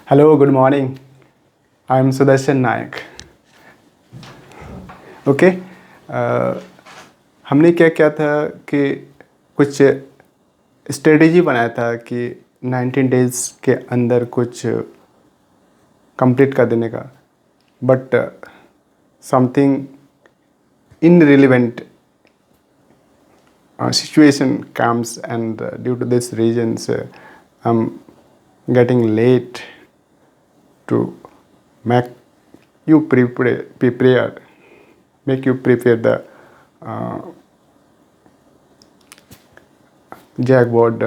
Hello, good morning. I am Sudarshan Nayak. Okay, हमने क्या किया था कि कुछ स्ट्रेटेजी बनाया था कि 19 डेज के अंदर कुछ कंप्लीट कर देने का, but something irrelevant situation comes, and due to this reasons I'm getting late to make you prepare the uh, JAG board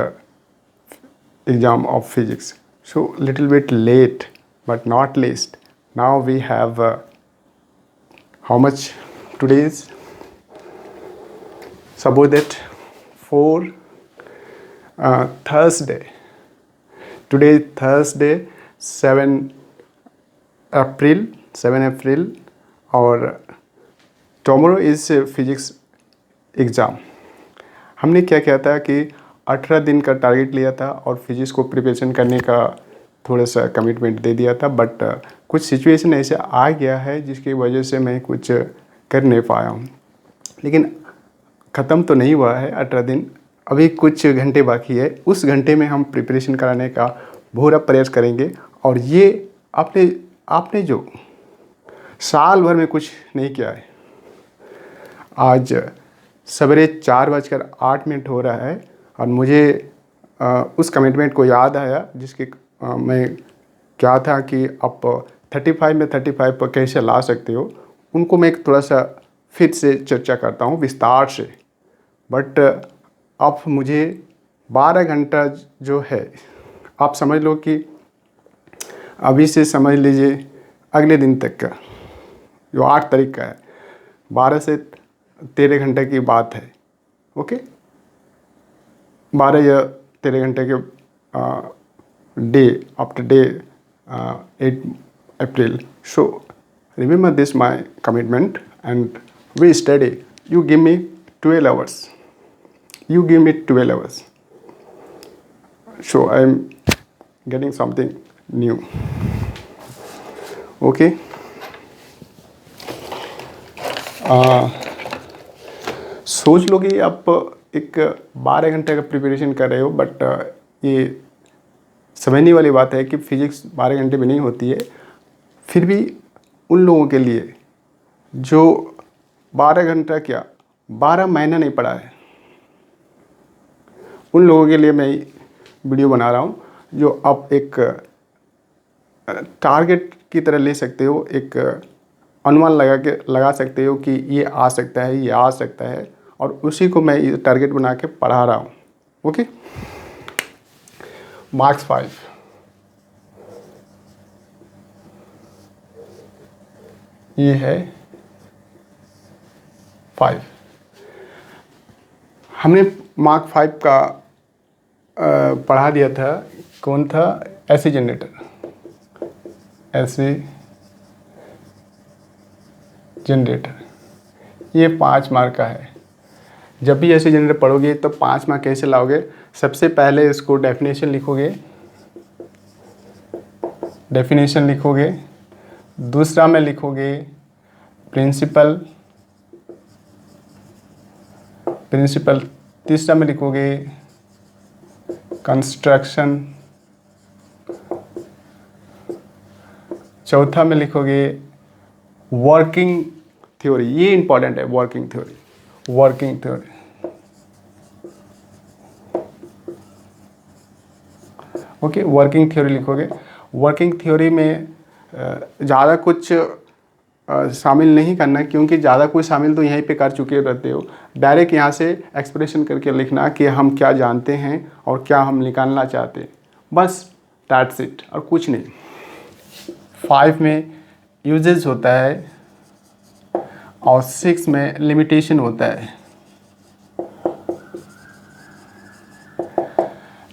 exam of physics. So little bit late, but not least. Now we have how much today is? Suppose that for Thursday. Today is Thursday, 7 April, और tomorrow is physics exam. हमने क्या किया था कि 18 दिन का target लिया था और फिजिक्स को प्रिपरेशन करने का थोड़ा सा कमिटमेंट दे दिया था, बट कुछ सिचुएशन ऐसे आ गया है जिसकी वजह से मैं कुछ कर नहीं पाया हूँ। लेकिन ख़त्म तो नहीं हुआ है 18 दिन, अभी कुछ घंटे बाकी है। उस घंटे में हम प्रिपरेशन कराने का पूरा प्रयास करेंगे। और ये आपने जो साल भर में कुछ नहीं किया है, आज सवेरे 4:08 हो रहा है और मुझे उस कमिटमेंट को याद आया जिसके मैं क्या था कि आप 35 में 35 पर कैसे ला सकते हो, उनको मैं थोड़ा सा फिर से चर्चा करता हूँ विस्तार से। बट अब मुझे 12 घंटा जो है, आप समझ लो कि अभी से समझ लीजिए अगले दिन तक का, जो 8 तारीख का है, 12 से 13 घंटे की बात है। ओके, 12 या 13 घंटे के day after day 8 April. So remember this my commitment and we study. You give me 12 hours. You give me 12 hours. So I am getting something new. Okay. सोच लो कि आप एक 12 घंटे का प्रिपरेशन कर रहे हो, बट ये समझने वाली बात है कि फिजिक्स 12 घंटे में नहीं होती है। फिर भी उन लोगों के लिए जो 12 घंटा क्या 12 महीना नहीं पढ़ा है, उन लोगों के लिए मैं वीडियो बना रहा हूँ, जो आप एक टारगेट की तरह ले सकते हो, एक अनुमान लगा सकते हो कि ये आ सकता है, ये आ सकता है, और उसी को मैं ये टारगेट बना के पढ़ा रहा हूँ। Okay, marks 5। ये है 5। हमने मार्क 5 का पढ़ा दिया था। कौन था? AC generator. ये 5 मार्क का है। जब भी एसी जनरेटर पढ़ोगे तो 5 मार्क कैसे लाओगे? सबसे पहले इसको डेफिनेशन लिखोगे, दूसरा में लिखोगे प्रिंसिपल, तीसरा में लिखोगे कंस्ट्रक्शन, चौथा में लिखोगे वर्किंग थ्योरी। ये इंपॉर्टेंट है, working theory. Okay, working theory लिखोगे। वर्किंग थ्योरी में ज़्यादा कुछ शामिल नहीं करना, क्योंकि ज़्यादा कुछ शामिल तो यहीं पे कर चुके रहते हो। डायरेक्ट यहाँ से एक्सप्रेशन करके लिखना कि हम क्या जानते हैं और क्या हम निकालना चाहते हैं, बस दैट्स इट, और कुछ नहीं। 5 में यूजेज होता है और 6 में लिमिटेशन होता है।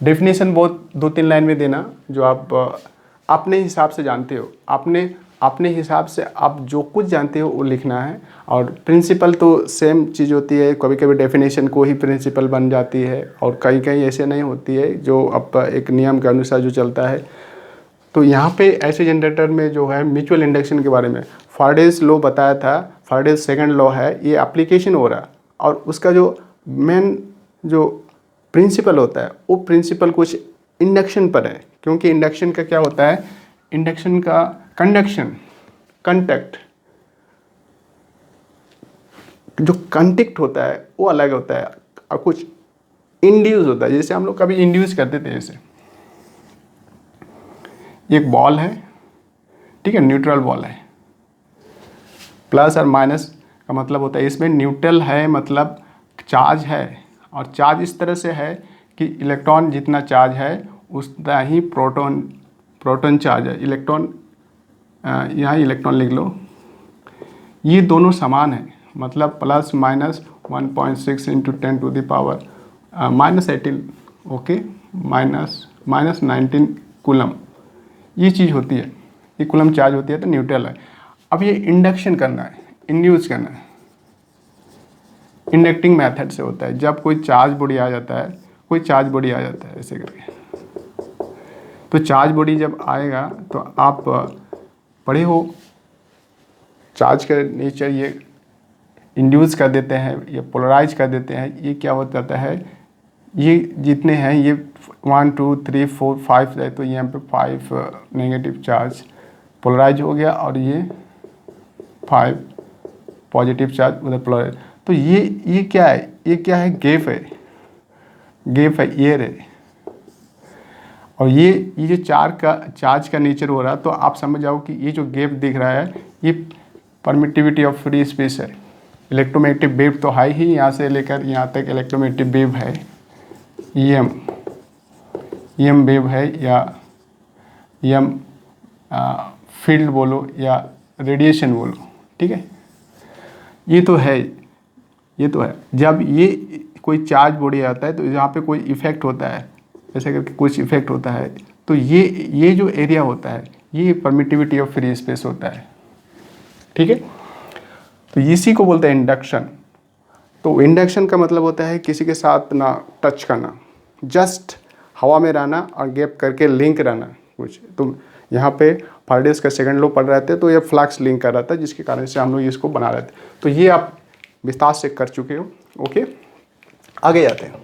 डेफिनेशन बहुत 2-3 लाइन में देना, जो आप अपने हिसाब से जानते हो, अपने हिसाब से आप जो कुछ जानते हो वो लिखना है। और प्रिंसिपल तो सेम चीज़ होती है, कभी कभी डेफिनेशन को ही प्रिंसिपल बन जाती है और कहीं कहीं ऐसे नहीं होती है, जो अब एक नियम के अनुसार जो चलता है। तो यहाँ पे ऐसे जनरेटर में जो है म्यूचुअल इंडक्शन के बारे में फैराडेज लॉ बताया था, फैराडेज सेकंड लॉ है, ये एप्लीकेशन हो रहा है और उसका जो मेन जो प्रिंसिपल होता है वो प्रिंसिपल कुछ इंडक्शन पर है, क्योंकि इंडक्शन का क्या होता है, इंडक्शन का कंडक्शन कंटेक्ट जो कंटेक्ट होता है वो अलग होता है और कुछ इंड्यूस होता है। जैसे हम लोग कभी इंड्यूस करते थे, जैसे एक बॉल है, ठीक है, न्यूट्रल बॉल है, प्लस और माइनस का मतलब होता है इसमें न्यूट्रल है मतलब चार्ज है, और चार्ज इस तरह से है कि इलेक्ट्रॉन जितना चार्ज है उतना ही प्रोटॉन चार्ज है। इलेक्ट्रॉन यहाँ इलेक्ट्रॉन लिख लो, ये दोनों समान है, मतलब plus minus 1.6 into 10 to the power -18, okay, minus 19 coulomb, ये चीज़ होती है, ये कूलम चार्ज होती है तो न्यूट्रल है। अब ये इंडक्शन करना है, इंड्यूस करना है, इंडक्टिंग मेथड से होता है। जब कोई चार्ज बॉडी आ जाता है, कोई चार्ज बॉडी आ जाता है ऐसे करके, तो चार्ज बॉडी जब आएगा तो आप पढ़े हो चार्ज का नेचर, ये इंड्यूस कर देते हैं, ये पोलराइज कर देते हैं। ये क्या हो जाता है, ये जितने हैं ये 1 2 3 4 5 है, तो यहाँ पे 5 नेगेटिव चार्ज पोलराइज हो गया और ये 5 पॉजिटिव चार्ज उधर पोलराइज। तो ये क्या है, ये क्या है, गैप है, गैप है, एयर है। और ये जो चार्ज का नेचर हो रहा है, तो आप समझ जाओ कि ये जो गैप दिख रहा है ये परमिटिविटी ऑफ फ्री स्पेस है। इलेक्ट्रोमैग्नेटिक वेव तो है ही, यहाँ से लेकर यहाँ तक इलेक्ट्रोमैग्नेटिक वेव है, EM वेव है, या EM फील्ड बोलो या रेडिएशन बोलो, ठीक है, ये तो है, ये तो है। जब ये कोई चार्ज बॉडी आता है तो यहाँ पे कोई इफेक्ट होता है, ऐसे करके कुछ इफेक्ट होता है, तो ये जो एरिया होता है ये परमिटिविटी ऑफ फ्री स्पेस होता है, ठीक है। तो इसी को बोलते हैं इंडक्शन। तो इंडक्शन का मतलब होता है किसी के साथ ना टच करना, जस्ट हवा में रहना और गैप करके लिंक रहना कुछ। तो यहाँ पे फैराडेज का सेकंड लॉ पढ़ रहे थे, तो ये फ्लक्स लिंक कर रहा था, जिसके कारण से हम लोग इसको बना रहे थे। तो ये आप विस्तार से कर चुके हो, ओके। आगे जाते हैं।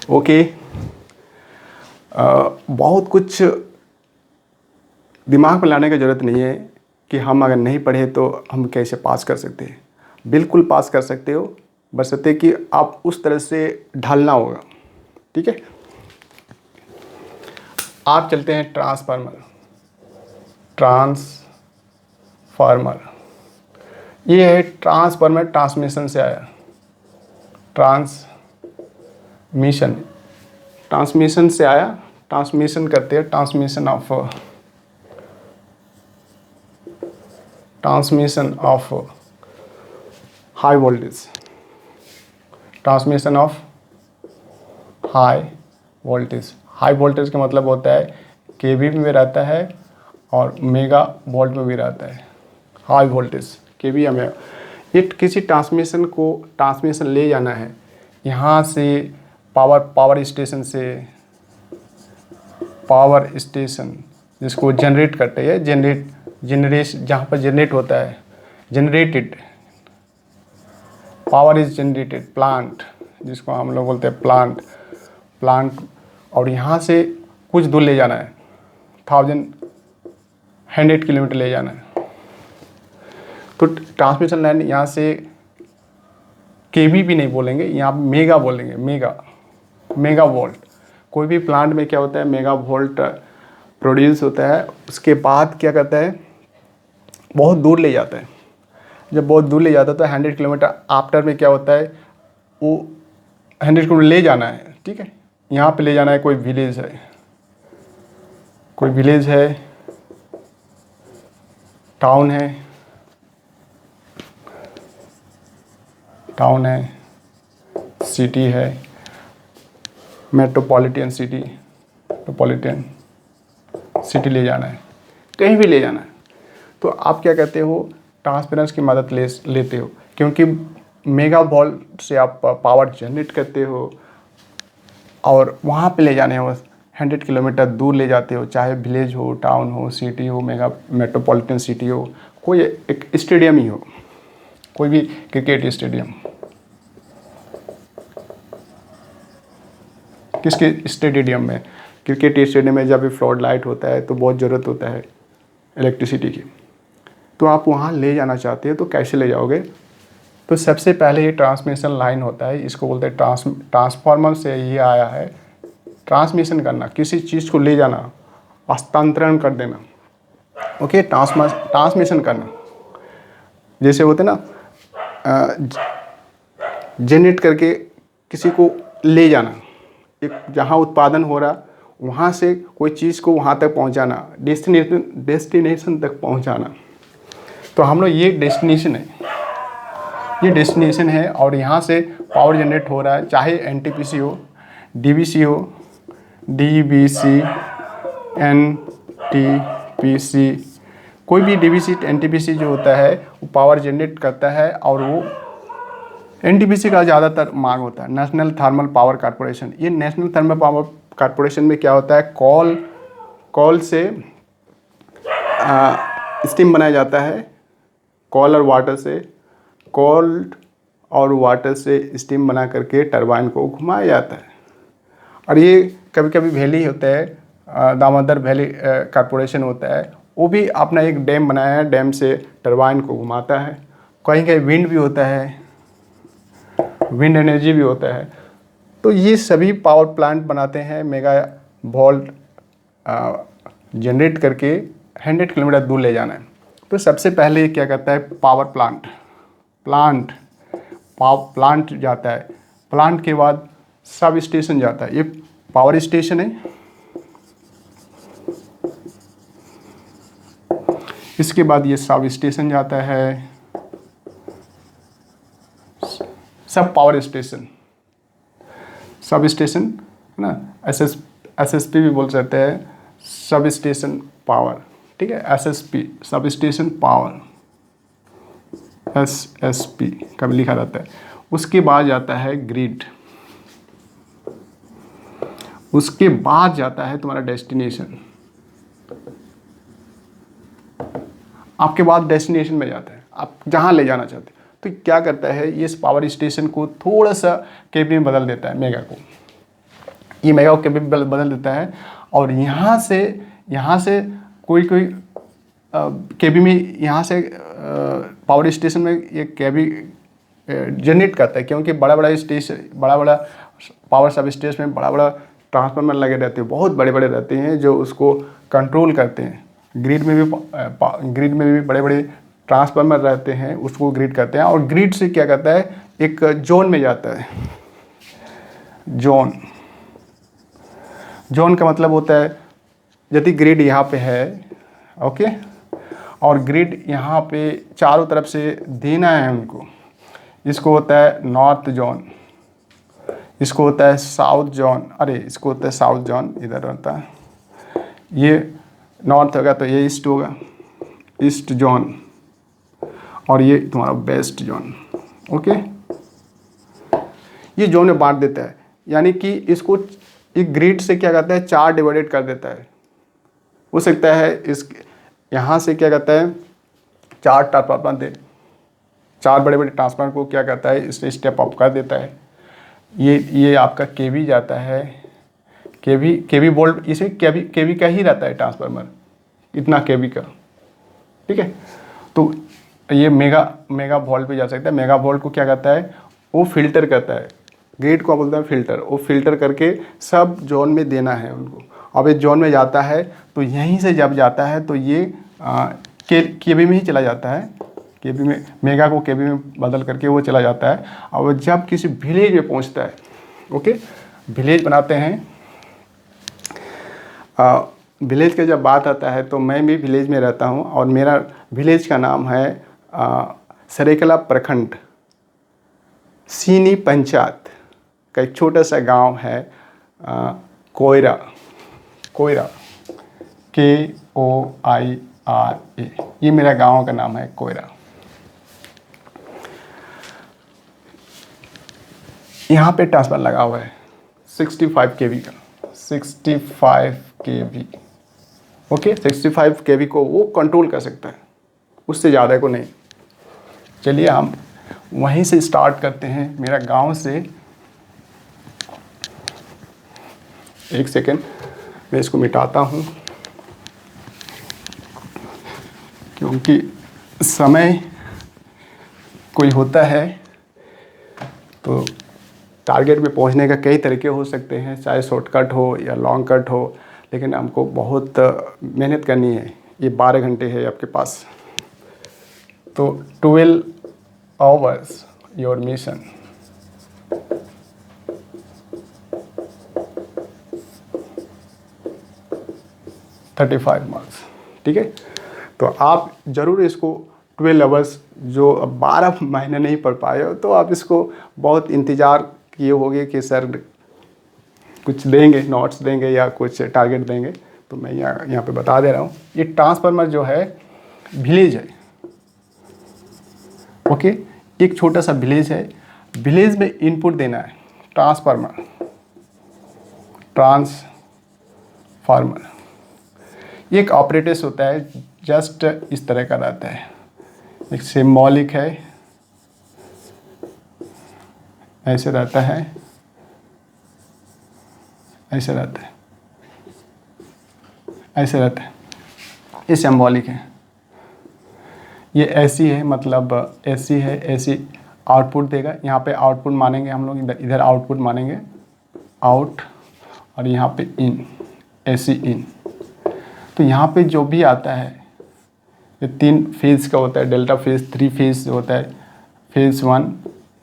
ओके, बहुत कुछ दिमाग में लाने की ज़रूरत नहीं है कि हम अगर नहीं पढ़े तो हम कैसे पास कर सकते हैं। बिल्कुल पास कर सकते हो, बशर्ते कि आप उस तरह से ढलना होगा, ठीक है। आप चलते हैं ट्रांसफार्मर। ये है ट्रांसफार्मर, ट्रांसमिशन से आया, ट्रांसमिशन से आया, ट्रांसमिशन करते हैं, transmission of high voltage, transmission of high voltage. High voltage का मतलब होता है केवी में रहता है और मेगा वोल्ट में भी रहता है। हाई वोल्टेज केवी या मेगा, ये किसी ट्रांसमिशन ले जाना है यहाँ से पावर स्टेशन जिसको जनरेट करते हैं, जनरेशन जहाँ पर जनरेट होता है, generated power is generated, plant जिसको हम लोग बोलते हैं प्लांट, और यहाँ से कुछ दूर ले जाना है, 100 किलोमीटर ले जाना है। तो ट्रांसमिशन लाइन यहाँ से केवी भी नहीं बोलेंगे, यहाँ मेगा बोलेंगे, मेगा वोल्ट। कोई भी प्लांट में क्या होता है, मेगा वोल्ट प्रोड्यूस होता है, उसके बाद क्या करता है, बहुत दूर ले जाता है। जब बहुत दूर ले जाता है तो 100 किलोमीटर आफ्टर में क्या होता है, वो 100 किलोमीटर ले जाना है, ठीक है। यहाँ पे ले जाना है, कोई विलेज है, टाउन है, सिटी है, मेट्रोपॉलिटन सिटी ले जाना है, कहीं भी ले जाना है। तो आप क्या कहते हो, ट्रांसफरेंस की मदद लेते हो, क्योंकि मेगा वोल्ट से आप पावर जनरेट करते हो और वहाँ पे ले जाने हो 100 किलोमीटर दूर ले जाते हो, चाहे विलेज हो, टाउन हो, सिटी हो, मेगा मेट्रोपॉलिटन सिटी हो, कोई एक स्टेडियम ही हो, कोई भी क्रिकेट स्टेडियम, किसके स्टेडियम में, क्रिकेट स्टेडियम में जब भी फ्लड लाइट होता है तो बहुत ज़रूरत होता है इलेक्ट्रिसिटी की, तो आप वहाँ ले जाना चाहते हैं तो कैसे ले जाओगे। तो सबसे पहले ये ट्रांसमिशन लाइन होता है, इसको बोलते हैं ट्रांसफार्मर से ये आया है, ट्रांसमिशन करना, किसी चीज़ को ले जाना, हस्तांतरण कर देना, ओके, ट्रांसमिशन करना, जैसे होते ना जनरेट करके किसी को ले जाना, एक जहाँ उत्पादन हो रहा वहाँ से कोई चीज़ को वहाँ तक पहुँचाना, डेस्टिनेशन तक पहुँचाना। तो हम लोग ये डेस्टिनेशन है, और यहाँ से पावर जनरेट हो रहा है, चाहे एनटीपीसी हो, डीवीसी हो, डीवीसी, एनटीपीसी, कोई भी डीवीसी एनटीपीसी जो होता है वो पावर जनरेट करता है, और वो एनटीपीसी का ज़्यादातर मांग होता है, नेशनल थर्मल पावर कॉरपोरेशन। ये नेशनल थर्मल पावर कॉरपोरेशन में क्या होता है, कॉल से स्टीम बनाया जाता है, कॉल और वाटर से स्टीम बना करके टरबाइन को घुमाया जाता है। और ये कभी कभी वैली होता है, दामोदर वैली कॉरपोरेशन होता है, वो भी अपना एक डैम बनाया है, डैम से टरबाइन को घुमाता है। कहीं कहीं विंड भी होता है, विंड एनर्जी भी होता है। तो ये सभी पावर प्लांट बनाते हैं, मेगा वोल्ट जनरेट करके 100 किलोमीटर दूर ले जाना है। तो सबसे पहले ये क्या करता है, पावर प्लांट जाता है, प्लांट के बाद सब स्टेशन जाता है, ये पावर स्टेशन है। इसके बाद ये सब स्टेशन जाता है, सब पावर स्टेशन, सब स्टेशन है ना, एसएसपी भी बोल सकते हैं, सब स्टेशन पावर, ठीक है, SSP sub station power, SSP का भी लिखा रहता है। उसके बाद जाता है ग्रिड, उसके बाद जाता है तुम्हारा डेस्टिनेशन, आपके बाद डेस्टिनेशन में जाता है, आप जहाँ ले जाना चाहते हैं। तो क्या करता है, ये इस पावर स्टेशन को थोड़ा सा केबी में बदल देता है, मेगा को, ये मेगा को केबी में बदल देता है, और यहाँ से कोई केबी में, यहाँ से पावर स्टेशन में ये केबी जनरेट करता है, क्योंकि बड़ा बड़ा पावर सब स्टेशन में बड़ा ट्रांसफार्मर लगे रहते हैं, बहुत बड़े बड़े रहते हैं, जो उसको कंट्रोल करते हैं। ग्रिड में भी बड़े बड़े ट्रांसफार्मर रहते हैं, उसको ग्रिड करते हैं, और ग्रिड से क्या करता है, एक जोन में जाता है। जोन का मतलब होता है, यदि ग्रिड यहाँ पे है, ओके, और ग्रिड यहाँ पे चारों तरफ से देना है उनको, इसको होता है नॉर्थ जोन, इसको होता है साउथ जोन, इसको होता है साउथ जोन, इधर होता है, ये नॉर्थ होगा तो ये ईस्ट होगा, ईस्ट जोन, और ये तुम्हारा वेस्ट जोन, ओके। ये जोन में बांट देता है, यानी कि इसको एक ग्रिड से क्या करता है, 4 डिवाइडेड कर देता है। हो सकता है इस यहाँ से क्या करता है, 4 ट्रांसफार्मर दे, 4 बड़े बड़े ट्रांसफार्मर को क्या करता है, इससे स्टेप अप कर देता है। ये आपका केवी जाता है, केवी वोल्ट, इसे केवी का ही रहता है ट्रांसफार्मर, इतना केवी का, ठीक है। तो ये मेगा वोल्ट पे जा सकता है। मेगा वोल्ट को क्या करता है, वो फिल्टर करता है, ग्रिड को बोलते हैं फिल्टर, वो फिल्टर करके सब जोन में देना है उनको। अब इस जोन में जाता है तो यहीं से जब जाता है तो ये केबी में ही चला जाता है, केबी में, मेगा को केबी में बदल करके वो चला जाता है। और जब किसी विलेज में पहुंचता है, ओके, विलेज बनाते हैं, विलेज का जब बात आता है तो मैं भी विलेज में रहता हूं, और मेरा विलेज का नाम है सरेकला प्रखंड, सीनी पंचायत का एक छोटा सा गांव है, कोयरा, KOIRA, RA, ये मेरा गांव का नाम है कोयरा। यहाँ पे ट्रांसफार्मर लगा हुआ है 65 kV का, 65 kV। ओके, 65 kV को वो कंट्रोल कर सकता है, उससे ज़्यादा को नहीं। चलिए हम वहीं से स्टार्ट करते हैं, मेरा गांव से। एक सेकेंड, मैं इसको मिटाता हूँ क्योंकि समय कोई होता है तो टारगेट पे पहुंचने का कई तरीके हो सकते हैं, चाहे शॉर्टकट हो या लॉन्ग कट हो, लेकिन हमको बहुत मेहनत करनी है। ये 12 घंटे है आपके पास, तो 12 आवर्स योर मिशन। $35 मार्क्स, ठीक है। तो आप ज़रूर इसको 12 आवर्स, जो 12 महीने नहीं पढ़ पाए हो तो आप इसको बहुत इंतज़ार किए होंगे कि सर कुछ देंगे, नोट्स देंगे या कुछ टारगेट देंगे, तो मैं यहाँ पे बता दे रहा हूँ। ये ट्रांसफार्मर जो है विलेज है, ओके, एक छोटा सा विलेज है। विलेज में इनपुट देना है ट्रांसफार्मर। ये एक ऑपरेटर्स होता है, जस्ट इस तरह का रहता है, एक सिंबॉलिक है, ऐसे रहता है, ऐसे रहता है, ऐसे रहता है, ये सिंबॉलिक है। ये ऐसी है, मतलब ऐसी है, ऐसी आउटपुट देगा। यहाँ पे आउटपुट मानेंगे हम लोग, इधर आउटपुट मानेंगे, आउट, और यहाँ पे इन, ऐसी इन। तो यहाँ पे जो भी आता है, ये 3 फेज का होता है, डेल्टा फेज, 3 फेज होता है, फेज 1,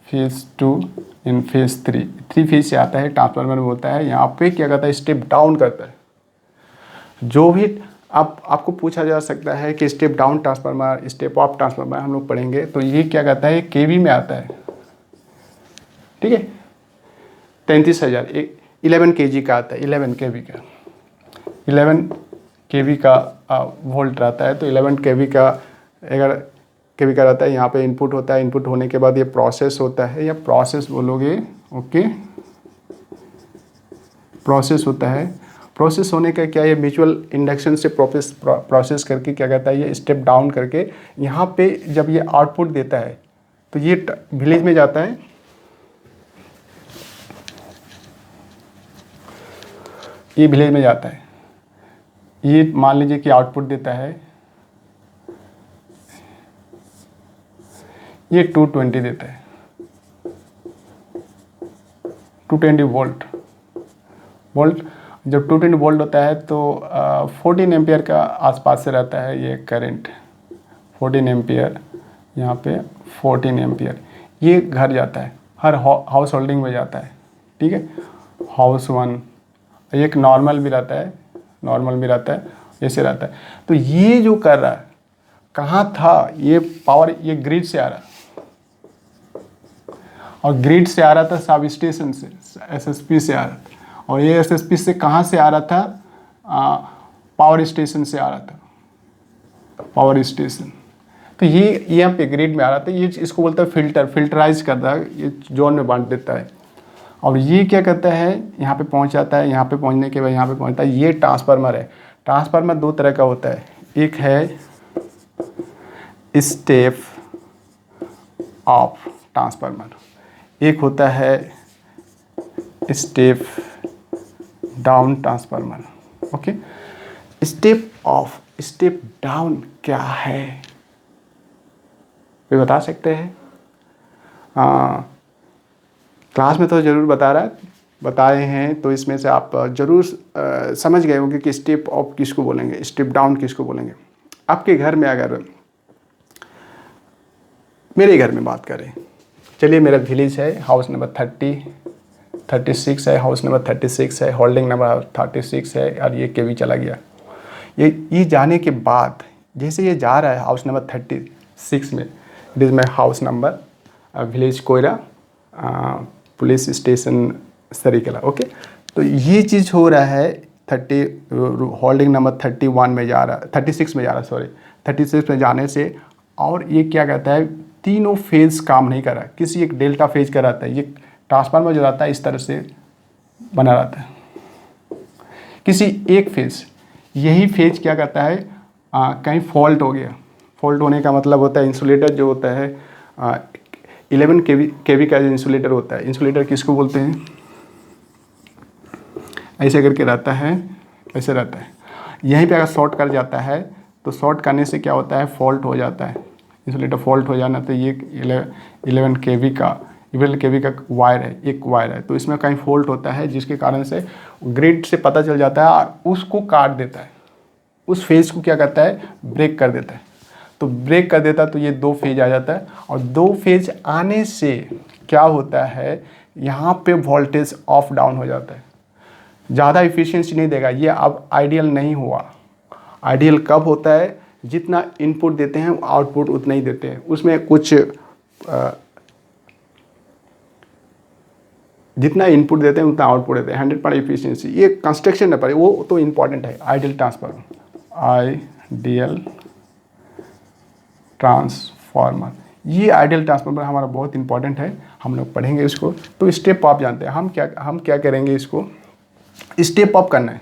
फेज 2 इन फेज 3। 3 फेज से आता है, ट्रांसफार्मर में होता है। यहाँ पे क्या करता है, स्टेप डाउन करता है। जो भी आपको पूछा जा सकता है कि step down transformer, step up transformer हम लोग पढ़ेंगे, तो ये क्या करता है, केवी में आता है, ठीक है। 33,000, 11 kg का आता है, 11 kV का, 11 kV का वोल्ट रहता है। तो 11 kV का, अगर kV का रहता है, यहाँ पे इनपुट होता है। इनपुट होने के बाद ये प्रोसेस होता है, या प्रोसेस बोलोगे, ओके, प्रोसेस होता है। प्रोसेस होने का क्या, ये म्यूचुअल इंडक्शन से प्रोसेस करके क्या कहता है, ये स्टेप डाउन करके यहाँ पे जब ये आउटपुट देता है तो ये विलेज में जाता है। ये विलेज में जाता है, ये मान लीजिए कि आउटपुट देता है, ये 220 देता है, 220 वोल्ट। जब 220 वोल्ट होता है तो 14 एम्पियर का आसपास से रहता है ये करंट, 14 एम्पियर, यहाँ पे 14 एम्पियर। ये घर जाता है, हर हाउस होल्डिंग में जाता है, ठीक है। हाउस 1, एक नॉर्मल भी रहता है, ऐसे रहता है। तो ये जो कर रहा है, कहाँ था ये पावर, ये ग्रिड से आ रहा है, और ग्रिड से आ रहा था सब स्टेशन से, SSP से आ रहा था। और ये SSP से कहाँ से आ रहा था, पावर स्टेशन से आ रहा था, पावर स्टेशन। तो ये यहाँ पे ग्रिड में आ रहा था। ये इसको बोलता है फिल्टर, फिल्टराइज करता है, ये जोन में बांट देता है। और ये क्या करता है, यहाँ पे पहुँच जाता है, यहाँ पे पहुँचने के बाद यहाँ पे पहुँचता है। ये ट्रांसफार्मर है। ट्रांसफार्मर 2 तरह का होता है, एक है स्टेप अप ट्रांसफार्मर, एक होता है step down transformer, okay. Step of, step down क्या है, कोई बता सकते हैं? क्लास में तो ज़रूर बताए हैं, तो इसमें से आप ज़रूर समझ गए होंगे कि स्टेप ऑफ किसको बोलेंगे, स्टेप डाउन किसको बोलेंगे। आपके घर में, अगर मेरे घर में बात करें, चलिए मेरा विलेज है, हाउस नंबर 36 है, हाउस नंबर 36 है, होल्डिंग नंबर 36 है, और ये केवी चला गया। ये जाने के बाद जैसे ये जा रहा है हाउस नंबर 36 में, it is my house number, village Koyra, police station Saraikela, okay. तो ये चीज़ हो रहा है, होल्डिंग नंबर 31 में जा रहा है, 36 में जा रहा है, सॉरी 36 में जाने से, और ये क्या कहता है, तीनों फेज काम नहीं कर रहा है, किसी एक डेल्टा फेज का रहता है। ये ट्रांसफार्मर जो रहता है इस तरह से बना रहता है, किसी एक फेज, यही फेज क्या करता है, कहीं फॉल्ट हो गया। फॉल्ट होने का मतलब होता है इंसुलेटर जो होता है 11 केवी का जो इंसुलेटर होता है, इंसुलेटर किसको बोलते हैं, ऐसे करके रहता है, ऐसे रहता है। यहीं पे अगर शॉर्ट कर जाता है तो शॉर्ट करने से क्या होता है, फॉल्ट हो जाता है, इंसुलेटर फॉल्ट हो जाना। तो ये 11 केवी का वायर है, एक वायर है, तो इसमें कहीं फॉल्ट होता है जिसके कारण से ग्रिड से पता चल जाता है और उसको काट देता है, उस फेज को क्या करता है, ब्रेक कर देता है। तो ब्रेक कर देता है तो ये 2 फेज आ जाता है, और 2 फेज आने से क्या होता है, यहाँ पे वोल्टेज ऑफ डाउन हो जाता है, ज़्यादा इफिशिएंसी नहीं देगा। ये अब आइडियल नहीं हुआ। आइडियल कब होता है, जितना इनपुट देते हैं आउटपुट उतना ही देते हैं, उसमें कुछ जितना इनपुट देते हैं उतना आउटपुट देते हैं, 100% इफिशिएंसी। ये कंस्ट्रक्शन है पर वो तो इम्पॉर्टेंट है। आइडियल ट्रांसफार्मर, ये आइडियल ट्रांसफार्मर हमारा बहुत इंपॉर्टेंट है, हम लोग पढ़ेंगे इसको। तो स्टेप आप जानते हैं, हम क्या करेंगे, इसको स्टेप अप करना है।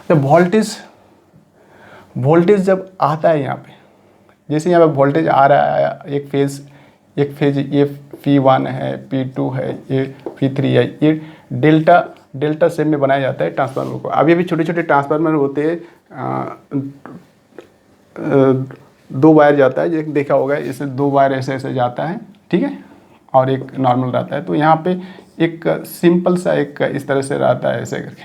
जब वोल्टेज जब आता है यहाँ पे, जैसे यहाँ पे वोल्टेज आ रहा है, एक फेज ये P1 है, P2 है, ये P3 है, ये डेल्टा शेप में बनाया जाता है ट्रांसफार्मर को। अभी भी छोटे छोटे ट्रांसफार्मर होते हैं, 2 वायर जाता है, जैसे देखा होगा, इससे 2 वायर ऐसे ऐसे जाता है, ठीक है, और एक नॉर्मल रहता है। तो यहाँ पे एक सिंपल सा एक इस तरह से रहता है ऐसे करके,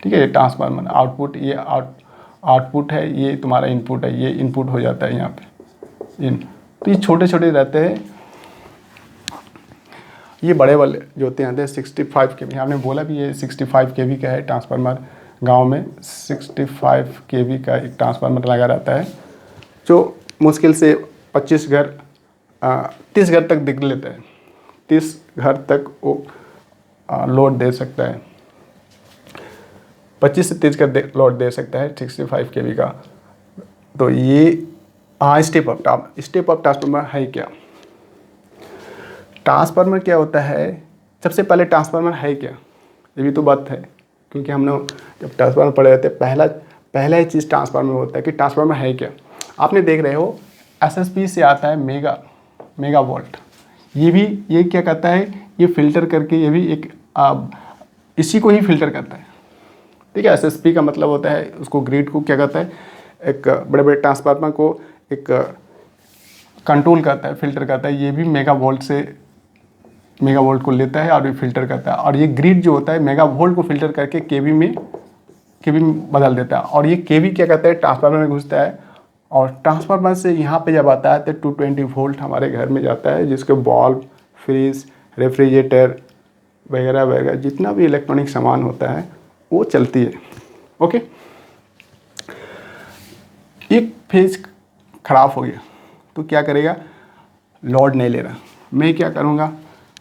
ठीक है। ये ट्रांसफार्मर आउटपुट, ये आउटपुट है, ये तुम्हारा इनपुट है, ये इनपुट हो जाता है यहाँ पे तो ये छोटे छोटे रहते हैं। ये बड़े वाले जो होते हैं 65 केवी, हमने बोला भी ये 65 केवी का है ट्रांसफार्मर। गांव में 65 केवी का एक ट्रांसफार्मर लगा रहता है, जो मुश्किल से 25 घर 30 घर तक दिख लेता है, 30 घर तक वो लोड दे सकता है, 25 से 30 का लोड दे सकता है 65 केवी का। तो ये स्टेप अप ट्रांसफार्मर है क्या? ट्रांसफार्मर क्या होता है? सबसे पहले ट्रांसफार्मर है क्या, ये भी तो बात है, क्योंकि हम लोग जब ट्रांसफार्मर पढ़े रहते हैं पहला ही चीज़ ट्रांसफार्मर होता है कि ट्रांसफार्मर है क्या। आपने देख रहे हो एसएसपी से आता है मेगा वोल्ट, ये क्या करता है, ये फिल्टर करके, ये भी एक इसी को ही फिल्टर करता है, ठीक है। एसएसपी का मतलब होता है, उसको ग्रिड को क्या करता है, एक बड़े बड़े ट्रांसफार्मर को एक कंट्रोल करता है, फिल्टर करता है। ये भी मेगा वोल्ट को लेता है और ये फिल्टर करता है, और ये ग्रिड जो होता है मेगा वोल्ट को फिल्टर करके केवी में बदल देता है। और ये केवी क्या करता है, ट्रांसफार्मर में घुसता है, और ट्रांसफार्मर से यहाँ पे जब आता है तो 220 वोल्ट हमारे घर में जाता है, जिसके बल्ब, फ्रिज, रेफ्रिजरेटर वगैरह वगैरह जितना भी इलेक्ट्रॉनिक सामान होता है वो चलती है, ओके। एक फेज खराब हो गया तो क्या करेगा, लोड नहीं ले रहा, मैं क्या करूँगा,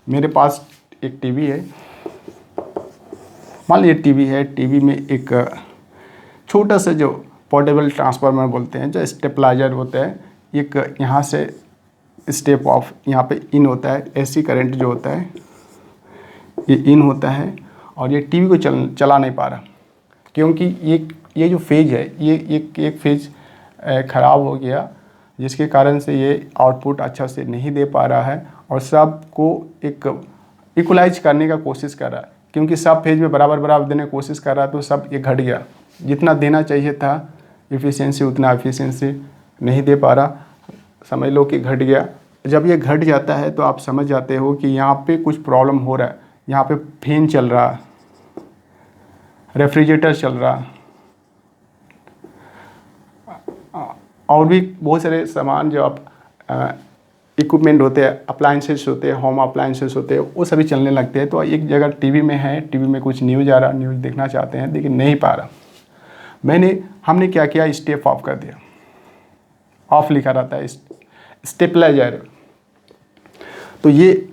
मेरे पास एक टीवी है, मान लीजिए टीवी है, टीवी में एक छोटा सा जो पोर्टेबल ट्रांसफार्मर बोलते हैं, जो स्टेबलाइजर होता है, एक यहाँ से स्टेप ऑफ, यहाँ पे इन होता है, एसी करंट जो होता है ये इन होता है, और ये टीवी को चला नहीं पा रहा, क्योंकि ये जो फेज है, ये एक फेज ख़राब हो गया, जिसके कारण से ये आउटपुट अच्छा से नहीं दे पा रहा है, और सब को एक इक्वलाइज करने का कोशिश कर रहा है, क्योंकि सब फेज में बराबर देने की कोशिश कर रहा है, तो सब ये घट गया, जितना देना चाहिए था इफ़िशियंसी उतना इफ़िशियंसी नहीं दे पा रहा, समझ लो कि घट गया। जब ये घट जाता है तो आप समझ जाते हो कि यहाँ पे कुछ प्रॉब्लम हो रहा है, यहाँ पे फैन चल रहा, रेफ्रिजरेटर चल रहा, और भी बहुत सारे सामान जो आप इक्विपमेंट होते हैं, अप्लाइंसेस होते हैं, होम अप्लाइंसेस होते हैं, वो सभी चलने लगते हैं। तो एक जगह टीवी में है, टीवी में कुछ न्यूज़ आ रहा, न्यूज़ देखना चाहते हैं लेकिन नहीं पा रहा, हमने क्या किया, स्टेप ऑफ कर दिया, ऑफ लिखा रहता है स्टेबलाइजर, तो ये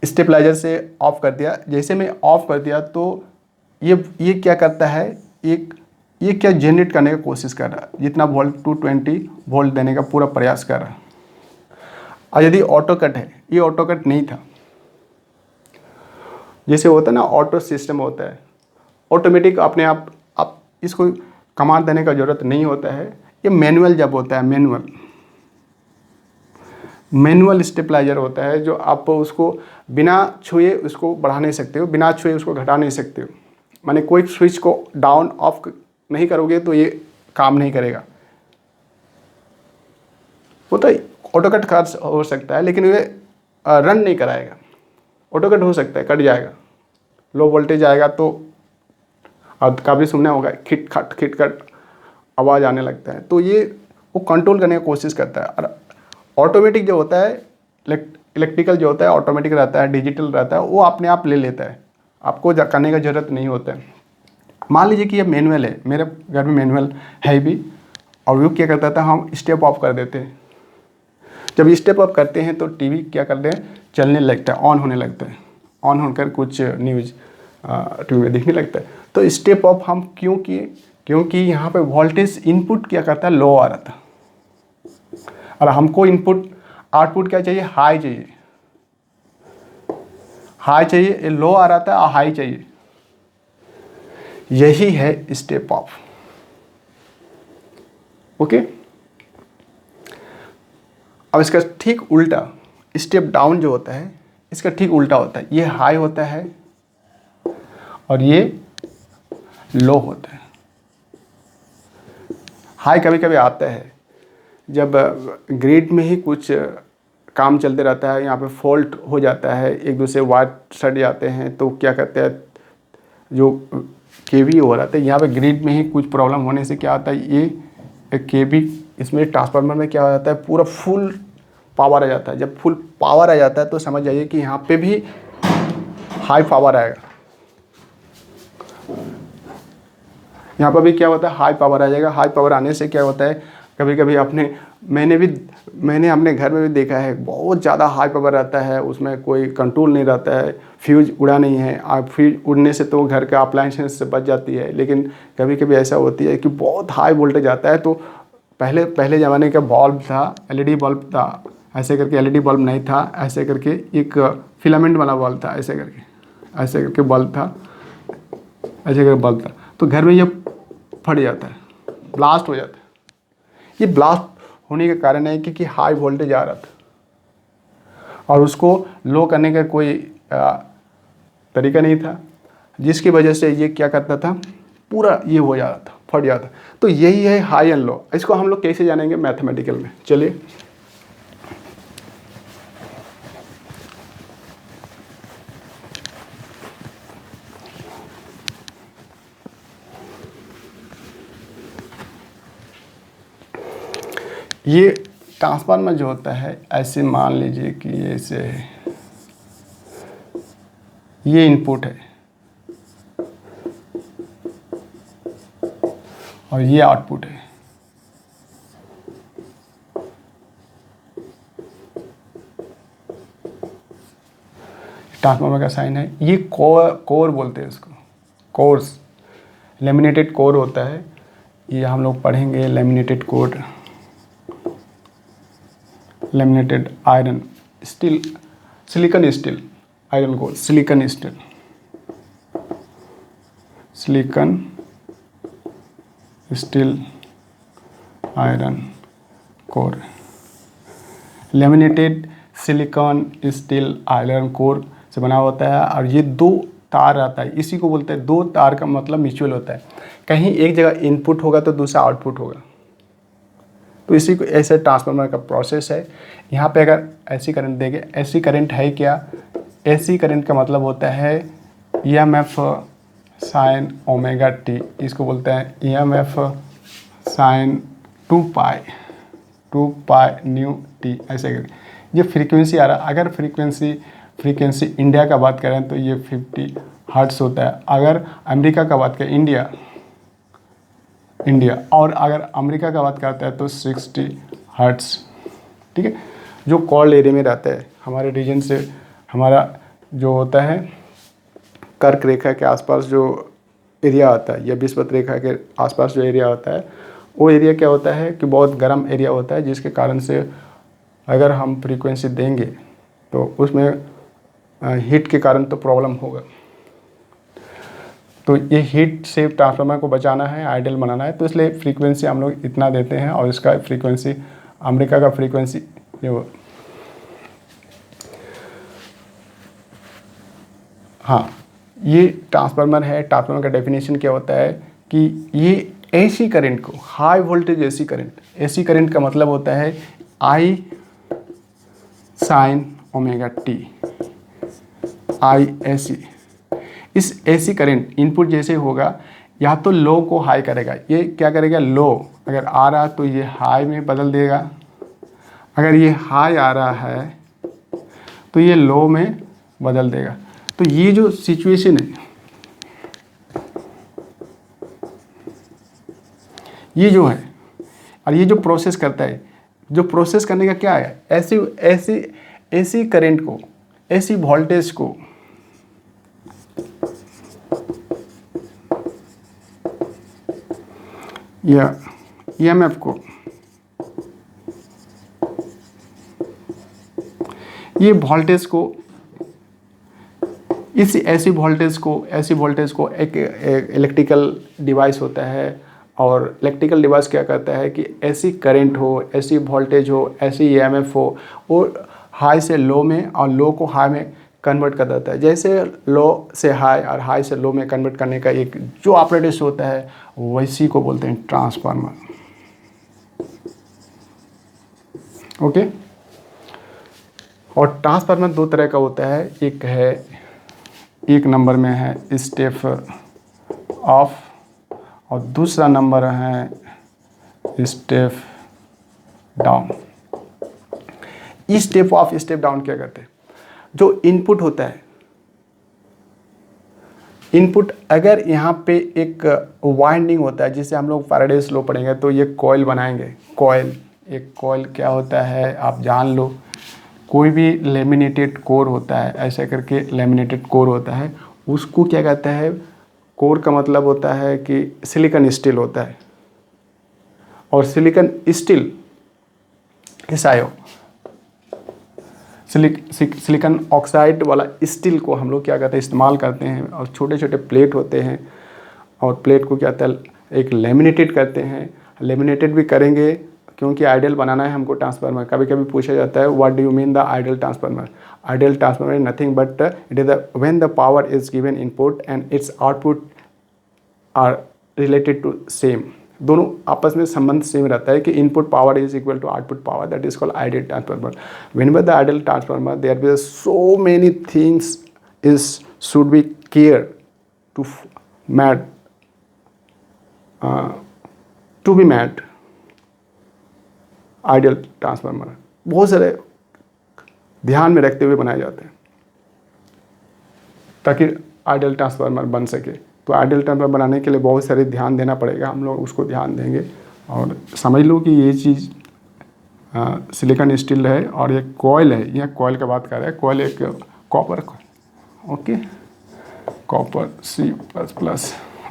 स्टेबलाइजर से ऑफ कर दिया। जैसे मैं ऑफ कर दिया तो ये क्या करता है, ये क्या जनरेट करने का कोशिश कर रहा है, जितना वोल्ट 220 वोल्ट देने का पूरा प्रयास कर रहा है। और यदि ऑटो कट है, ये ऑटो कट नहीं था, जैसे होता है ना ऑटो सिस्टम होता है, ऑटोमेटिक अपने आप इसको कमांड देने का ज़रूरत नहीं होता है। ये मैनुअल जब होता है, मैनुअल स्टेबलाइजर होता है, जो आप उसको बिना छुए उसको बढ़ा नहीं सकते हो, बिना छुए उसको घटा नहीं सकते हो। माने कोई स्विच को डाउन ऑफ नहीं करोगे तो ये काम नहीं करेगा। वो तो ऑटो कट हो सकता है, लेकिन ये रन नहीं कराएगा। ऑटो कट हो सकता है, कट जाएगा, लो वोल्टेज आएगा तो अब काफ़ी सुनना होगा, खिट खट आवाज़ आने लगता है, तो ये वो कंट्रोल करने की कोशिश करता है। और ऑटोमेटिक जो होता है, इलेक्ट्रिकल जो होता है ऑटोमेटिक रहता है, डिजिटल रहता है, वो अपने आप ले लेता है, आपको करने का ज़रूरत नहीं होता है। मान लीजिए कि ये मैनुअल है, मेरे घर में मैनुअल है भी, और वो क्या करता था, हम स्टेप ऑफ कर देते हैं। जब स्टेप ऑफ करते हैं तो टीवी क्या करते हैं, चलने लगता है, ऑन होने लगता है, ऑन होकर कुछ न्यूज़ टीवी में दिखने लगता है। तो स्टेप ऑफ हम क्यों किए, क्योंकि यहाँ पे वोल्टेज इनपुट क्या करता है, लो आ रहा था, और हमको इनपुट आउटपुट क्या चाहिए, हाई चाहिए, हाई चाहिए, ये लो आ रहा था और हाई चाहिए, यही है स्टेप ऑफ। ओके, अब इसका ठीक उल्टा स्टेप डाउन जो होता है, इसका ठीक उल्टा होता है, ये हाई होता है और ये लो होता है। हाई कभी कभी आता है जब ग्रिड में ही कुछ काम चलते रहता है, यहाँ पे फॉल्ट हो जाता है, एक दूसरे वायर सट जाते हैं, तो क्या कहते हैं, जो केवी हो रहा था यहाँ पे ग्रिड में ही कुछ प्रॉब्लम होने से क्या होता है, ये केवी इसमें ट्रांसफार्मर में क्या हो जाता है, पूरा फुल पावर आ जाता है। जब फुल पावर आ जाता है तो समझ जाइए कि यहाँ पे भी हाई पावर आएगा, यहाँ पर भी क्या होता है, हाई पावर आ जाएगा। हाई पावर आने से क्या होता है, कभी कभी मैंने अपने घर में भी देखा है, बहुत ज़्यादा हाई पावर रहता है, उसमें कोई कंट्रोल नहीं रहता है, फ्यूज उड़ा नहीं है, और फ्यूज उड़ने से तो घर का अप्लायंसेस से बच जाती है। लेकिन कभी कभी ऐसा होती है कि बहुत हाई वोल्टेज आता है, तो पहले ज़माने का बल्ब था, एलईडी बल्ब था, ऐसे करके एलईडी बल्ब नहीं था, ऐसे करके एक फिलामेंट वाला बल्ब था, ऐसे करके बल्ब था, ऐसे करके बल्ब था, तो घर में ये फट जाता है, ब्लास्ट हो जाता है। ये ब्लास्ट होने का कारण है क्योंकि हाई वोल्टेज आ रहा था और उसको लो करने का कोई तरीका नहीं था, जिसकी वजह से ये क्या करता था, पूरा ये हो जाता था, फट जाता। तो यही है हाई एंड लो। इसको हम लोग कैसे जानेंगे, मैथमेटिकल में। चलिए, ये ट्रांसफार्मर जो होता है, ऐसे मान लीजिए कि ऐसे है, ये इनपुट है और ये आउटपुट है। ट्रांसफार्मर का साइन है, ये कोर बोलते हैं इसको, कोर्स, लेमिनेटेड कोर होता है, ये हम लोग पढ़ेंगे। Laminated core, laminated iron steel, silicon steel, iron core, silicon steel, silicon steel iron core, laminated silicon steel iron core से बना होता है। और ये दो तार आता है, इसी को बोलते हैं, दो तार का मतलब म्यूचुअल होता है, कहीं एक जगह इनपुट होगा तो दूसरा आउटपुट होगा, तो इसी को ऐसे ट्रांसफार्मर का प्रोसेस है। यहाँ पे अगर ऐसी करंट देंगे, ऐसी करंट है क्या, ऐसी करंट का मतलब होता है EMF साइन ओमेगा टी, इसको बोलते हैं EMF sine 2 pi nu t, ऐसे करके ये फ्रीक्वेंसी आ रहा है। अगर फ्रीक्वेंसी इंडिया का बात करें तो ये 50 हर्ट्स होता है। अगर अमेरिका का बात करें, इंडिया और अगर अमेरिका का बात करता है तो 60 हर्ट्स, ठीक है। जो कोल्ड एरिया में रहता है, हमारे रीजन से, हमारा जो होता है कर्क रेखा के आसपास जो एरिया आता है या विषुवत रेखा के आसपास जो एरिया होता है, वो एरिया क्या होता है कि बहुत गर्म एरिया होता है, जिसके कारण से अगर हम फ्रीक्वेंसी देंगे तो उसमें हीट के कारण तो प्रॉब्लम होगा। तो ये हीट से ट्रांसफार्मर को बचाना है, आइडियल बनाना है, तो इसलिए फ्रीक्वेंसी हम लोग इतना देते हैं। और इसका फ्रीक्वेंसी, अमेरिका का फ्रीक्वेंसी जो, हाँ, ये ट्रांसफार्मर है। ट्रांसफार्मर का डेफिनेशन क्या होता है कि ये एसी करंट को, high voltage AC current, AC current का मतलब होता है आई साइन ओमेगा टी, आई एसी। इस एसी करंट इनपुट जैसे होगा, या तो लो को हाई करेगा, ये क्या करेगा, लो अगर आ रहा तो ये हाई में बदल देगा, अगर ये हाई आ रहा है तो ये लो में बदल देगा। तो ये जो सिचुएशन है, ये जो है, और ये जो प्रोसेस करता है, जो प्रोसेस करने का क्या है, ऐसी ऐसी एसी करंट को, एसी वोल्टेज को या ईएमएफ को, ये वोल्टेज को, इस ऐसी वोल्टेज को एक इलेक्ट्रिकल डिवाइस होता है। और इलेक्ट्रिकल डिवाइस क्या करता है कि ऐसी करंट हो, ऐसी वोल्टेज हो, ऐसी ईएमएफ हो, वो हाई से लो में और लो को हाई में कन्वर्ट कर देता है। जैसे लो से हाई और हाई से लो में कन्वर्ट करने का एक जो ऑपरेटर्स होता है, वैसी को बोलते हैं ट्रांसफार्मर। ओके। और ट्रांसफार्मर दो तरह का होता है, एक है, एक नंबर में है स्टेप ऑफ और दूसरा नंबर है step down. Step of, step down क्या करते हैं, जो इनपुट होता है, इनपुट अगर यहाँ पे एक वाइंडिंग होता है, जिसे हम लोग फैराडेज लॉ पढ़ेंगे तो ये कॉइल बनाएंगे। कॉइल, एक कॉइल क्या होता है आप जान लो, कोई भी लेमिनेटेड कोर होता है, ऐसे करके लेमिनेटेड कोर होता है, उसको क्या कहता है, कोर का मतलब होता है कि सिलिकॉन स्टील होता है। और silicon steel SiO, silicon oxide वाला स्टील को हम लोग क्या कहते हैं, इस्तेमाल करते हैं। और छोटे छोटे प्लेट होते हैं, और प्लेट को क्या कहता है, एक लेमिनेटेड करते हैं। लेमिनेटेड भी करेंगे क्योंकि आइडियल बनाना है हमको ट्रांसफार्मर। कभी कभी पूछा जाता है what do you mean the ideal transformer. Ideal transformer is nothing but it is the when the power is given input and its output are related to same, दोनों आपस में संबंध सेम रहता है कि input power is equal to output power, that is called ideal transformer. Whenever the ideal transformer there be so many things is should be care to mat to be mat ideal transformer, बहुत सारे ध्यान में रखते हुए बनाए जाते हैं ताकि आइडियल ट्रांसफार्मर बन सके। तो आइडियल ट्रांसफार्मर बनाने के लिए बहुत सारे ध्यान देना पड़ेगा, हम लोग उसको ध्यान देंगे। और समझ लो कि ये चीज़ सिलिकॉन स्टील है और ये कॉइल है, यह कॉइल का बात कर रहा है। कॉइल एक copper, okay, copper C++,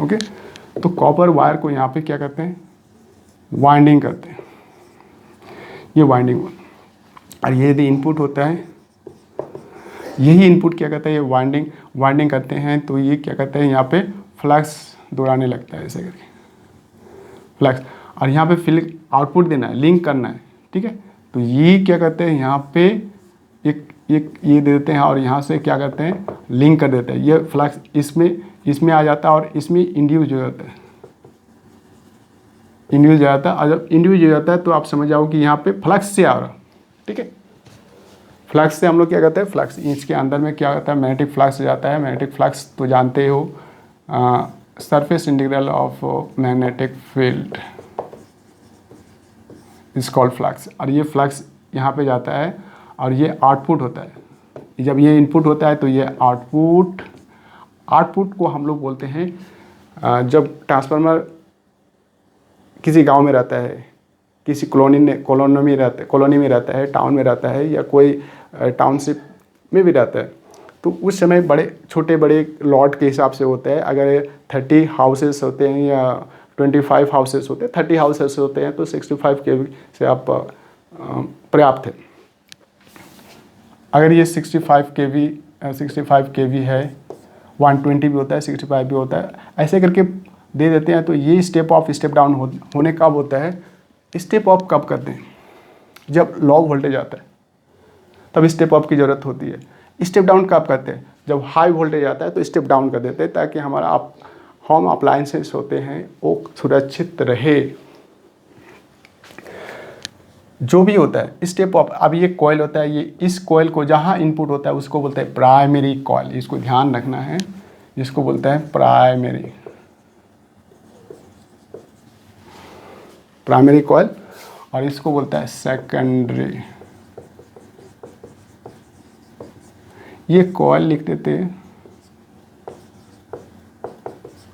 okay. तो कॉपर वायर को यहाँ पे क्या करते हैं, वाइंडिंग करते हैं, ये वाइंडिंग। और ये यदि इनपुट होता है, यही इनपुट क्या कहता है, ये वाइंडिंग करते हैं, तो ये क्या कहते हैं, यहाँ पे फ्लक्स दौड़ाने लगता है, ऐसे करके फ्लक्स। और यहाँ पे फिल आउटपुट देना है, लिंक करना है, ठीक है। तो ये क्या करते हैं, यहाँ पे एक ये दे देते हैं और यहाँ से क्या करते हैं, लिंक कर देते हैं। ये फ्लक्स इसमें आ जाता है और इसमें इंड्यूज हो जाता है, इंड्यूज हो जाता है। और जब इंड्यूज हो जाता है तो आप समझ जाओ कि यहाँ पे फ्लक्स से आ रहा, ठीक है। फ्लक्स से हम लोग क्या करते हैं, फ्लक्स इसके अंदर में क्या होता है, मैग्नेटिक फ्लक्स हो जाता है। मैग्नेटिक फ्लक्स तो जानते हो, surface integral of magnetic field is called flux. और ये फ्लक्स यहाँ पे जाता है और ये आउटपुट होता है। जब ये इनपुट होता है तो ये आउटपुट को हम लोग बोलते हैं, जब ट्रांसफार्मर किसी गांव में रहता है, किसी कॉलोनी में रहता है, टाउन में रहता है, या कोई टाउनशिप में भी रहता है, तो उस समय बड़े छोटे बड़े लॉट के हिसाब से होता है। अगर 30 हाउसेस होते हैं या 25 हाउसेस होते हैं, 30 हाउसेस होते हैं तो 65 kV से आप पर्याप्त है। अगर ये 65 kV है, 120 भी होता है, 65 भी होता है, ऐसे करके दे देते हैं। तो ये स्टेप अप स्टेप डाउन होने कब होता है? स्टेप अप कब करते हैं? जब लो वोल्टेज आता है तब स्टेप अप की ज़रूरत होती है। स्टेप डाउन कब करते हैं? जब हाई वोल्टेज आता है तो स्टेप डाउन कर देते हैं, ताकि हमारा होम अप्लायंसेस होते हैं वो सुरक्षित रहे। जो भी होता है स्टेप अप, अब ये कॉइल होता है, ये इस कॉइल को जहाँ इनपुट होता है उसको बोलते हैं प्राइमरी कॉइल। इसको ध्यान रखना है, जिसको बोलते हैं प्राइमरी कॉइल, और इसको बोलता है सेकेंडरी। ये कॉइल लिख देते हैं,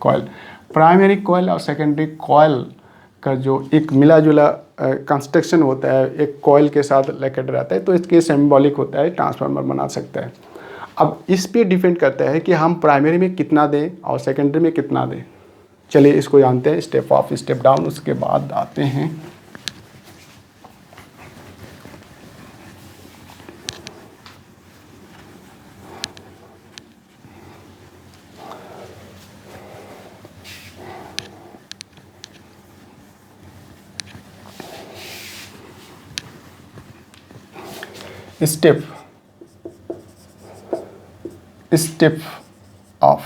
कॉइल। प्राइमरी कॉइल और सेकेंडरी कॉइल का जो एक मिला जुला कंस्ट्रक्शन होता है, एक कॉइल के साथ रिलेटेड रहता है, तो इसके सिंबॉलिक होता है, ट्रांसफार्मर बना सकता है। अब इस पे डिपेंड करता है कि हम प्राइमरी में कितना दें और सेकेंडरी में कितना दें। चलिए इसको जानते हैं, स्टेप अप स्टेप डाउन। उसके बाद आते हैं step up.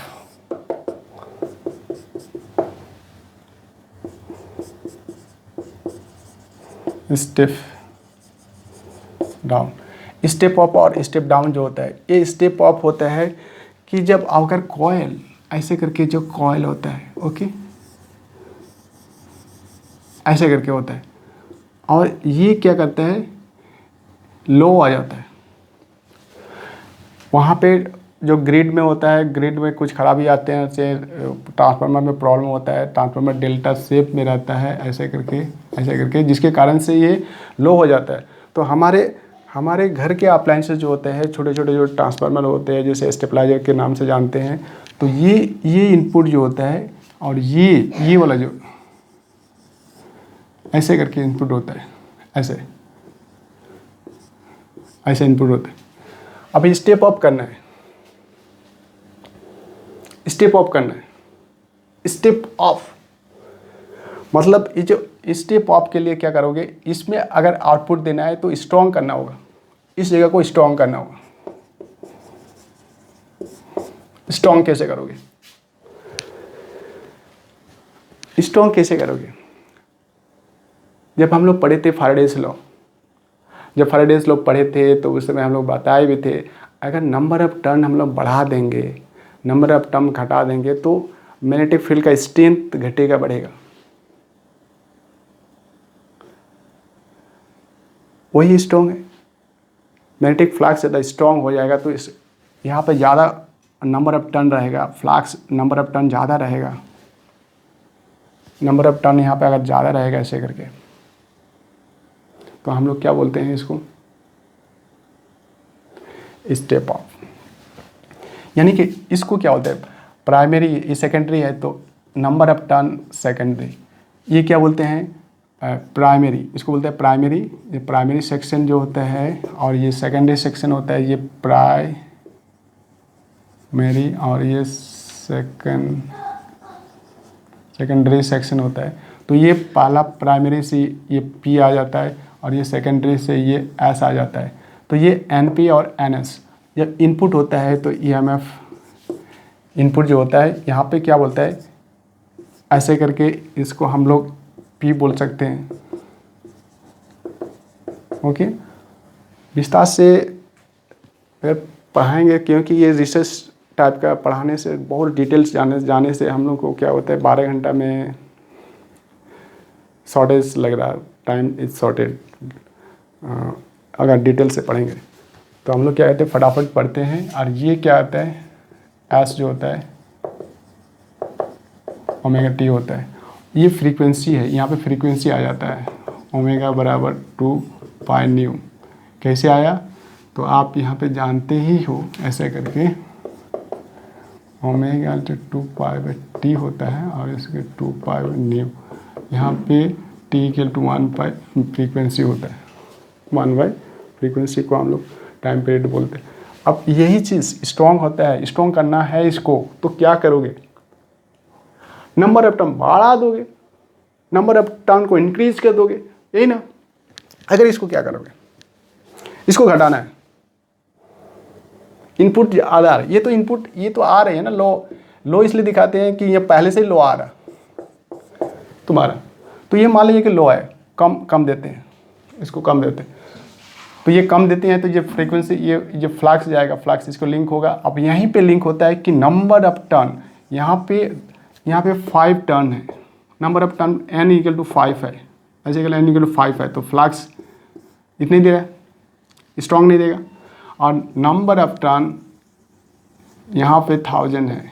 Step down. Step up और स्टेप डाउन जो होता है, ये स्टेप अप होता है कि जब अगर कॉइल ऐसे करके, जो कॉइल होता है, ओके, ऐसे करके होता है, और ये क्या करता है, लो आ जाता है। वहाँ पे जो ग्रिड में होता है, ग्रिड में कुछ खराबी आते हैं, जैसे ट्रांसफार्मर में प्रॉब्लम होता है, ट्रांसफार्मर डेल्टा शेप में रहता है, ऐसे करके जिसके कारण से ये लो हो जाता है। तो हमारे घर के अप्लायंसेस जो होते हैं, छोटे छोटे जो ट्रांसफार्मर होते हैं, जैसे स्टेबलाइजर के नाम से जानते हैं, तो ये इनपुट जो होता है, और ये वाला जो ऐसे करके इनपुट होता है, ऐसे इनपुट होता है। अब स्टेप अप करना है, स्टेप अप मतलब ये जो स्टेप अप के लिए क्या करोगे, इसमें अगर आउटपुट देना है तो स्ट्रॉन्ग करना होगा, इस जगह को स्ट्रॉन्ग करना होगा। स्ट्रॉन्ग कैसे करोगे? जब हम लोग पढ़े थे फैराडेज लॉ, जब फैराडेज लॉ पढ़े थे तो उस समय हम लोग बताए भी थे, अगर नंबर ऑफ टर्न हम लोग बढ़ा देंगे, नंबर ऑफ टर्न घटा देंगे, तो मैग्नेटिक फील्ड का स्ट्रेंथ घटेगा, बढ़ेगा। वही स्ट्रॉन्ग है, मैग्नेटिक फ्लक्स ज़्यादा स्ट्रॉन्ग हो जाएगा तो इस यहाँ पर ज़्यादा नंबर ऑफ टर्न रहेगा, फ्लक्स नंबर ऑफ टर्न ज़्यादा रहेगा। नंबर ऑफ टर्न यहाँ पे अगर ज़्यादा रहेगा ऐसे करके, तो हम लोग क्या बोलते हैं इसको, स्टेप अप। यानी कि इसको क्या बोलते हैं, प्राइमरी, ये सेकेंडरी है तो नंबर ऑफ टर्न सेकेंडरी, ये क्या बोलते हैं, प्राइमरी, इसको बोलते हैं प्राइमरी। ये प्राइमरी सेक्शन जो होता है, और ये सेकेंडरी सेक्शन होता है, ये प्राइमरी, और ये सेकेंडरी सेक्शन होता है। तो ये पहला प्राइमरी से ये P आ जाता है, और ये सेकेंडरी से ये S आ जाता है। तो ये NP और NS जब इनपुट होता है तो EMF इनपुट जो होता है, यहाँ पे क्या बोलता है, ऐसे करके इसको हम लोग P बोल सकते हैं। ओके, विस्तार से अगर पढ़ाएंगे, क्योंकि ये रिसर्च टाइप का पढ़ाने से, बहुत डिटेल्स जाने से हम लोग को क्या होता है, 12 घंटा में शॉर्टेज लग रहा, टाइम इज शॉर्टेज। अगर डिटेल से पढ़ेंगे तो हम लोग क्या कहते हैं, फटाफट पढ़ते हैं। और ये क्या आता है, एस जो होता है ओमेगा टी होता है, ये फ्रीक्वेंसी है, यहाँ पे फ्रीक्वेंसी आ जाता है, ओमेगा बराबर 2 पाई न्यू। कैसे आया, तो आप यहाँ पे जानते ही हो ऐसे करके ओमेगा 2π/T होता है और इसके 2π/न्यू, यहाँ पे T = 1/, फ्रीक्वेंसी होता है 1/, फ्रीक्वेंसी को हम लोग टाइम पीरियड बोलते हैं। अब यही चीज़ स्ट्रॉन्ग होता है, स्ट्रॉन्ग करना है इसको तो क्या करोगे, नंबर ऑफ टर्न बढ़ा दोगे, नंबर ऑफ टर्न को इंक्रीज कर दोगे, यही ना। अगर इसको क्या करोगे, इसको घटाना है, इनपुट आधार, ये तो इनपुट ये तो आ रही है ना, लो इसलिए दिखाते हैं कि ये पहले से ही लो आ रहा तुम्हारा, तो ये मान लीजिए कि लो है, कम देते हैं, इसको कम देते हैं, तो ये कम देते हैं तो ये फ्रीक्वेंसी ये फ्लक्स जाएगा, फ्लक्स इसको लिंक होगा। अब यहीं पे लिंक होता है कि नंबर ऑफ टर्न, यहाँ पे 5 टर्न है, नंबर ऑफ टर्न n = 5 है, ऐसे n = 5 है, तो फ्लक्स इतनी दे रहा है, स्ट्रॉन्ग नहीं देगा। और नंबर ऑफ टर्न यहाँ पे 1000 है,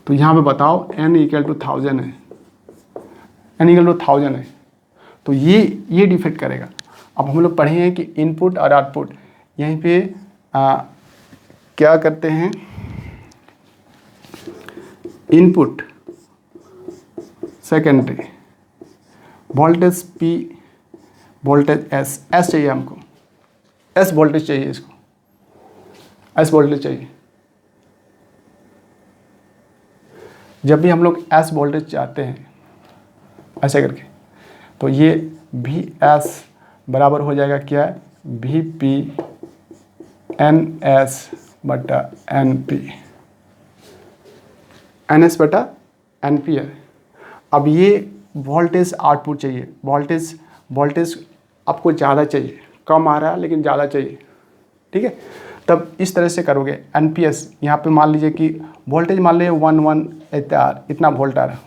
तो यहाँ पे बताओ n = 1000 है, n = 1000 है, तो ये डिफेक्ट करेगा। अब हम लोग पढ़े हैं कि इनपुट और आउटपुट, यहीं पे क्या करते हैं, input secondary voltage P, voltage S चाहिए हमको, S वोल्टेज चाहिए, इसको S वोल्टेज चाहिए। जब भी हम लोग S वोल्टेज चाहते हैं ऐसे करके, तो ये VS बराबर हो जाएगा क्या है, VP NS बटा NP, NS बटा NP है। अब ये वोल्टेज आउटपुट चाहिए, वोल्टेज आपको ज़्यादा चाहिए, कम आ रहा है लेकिन ज़्यादा चाहिए, ठीक है। तब इस तरह से करोगे, NPS यहाँ पे मान लीजिए कि वोल्टेज मान लीजिए 11 इतना वोल्ट आ रहा,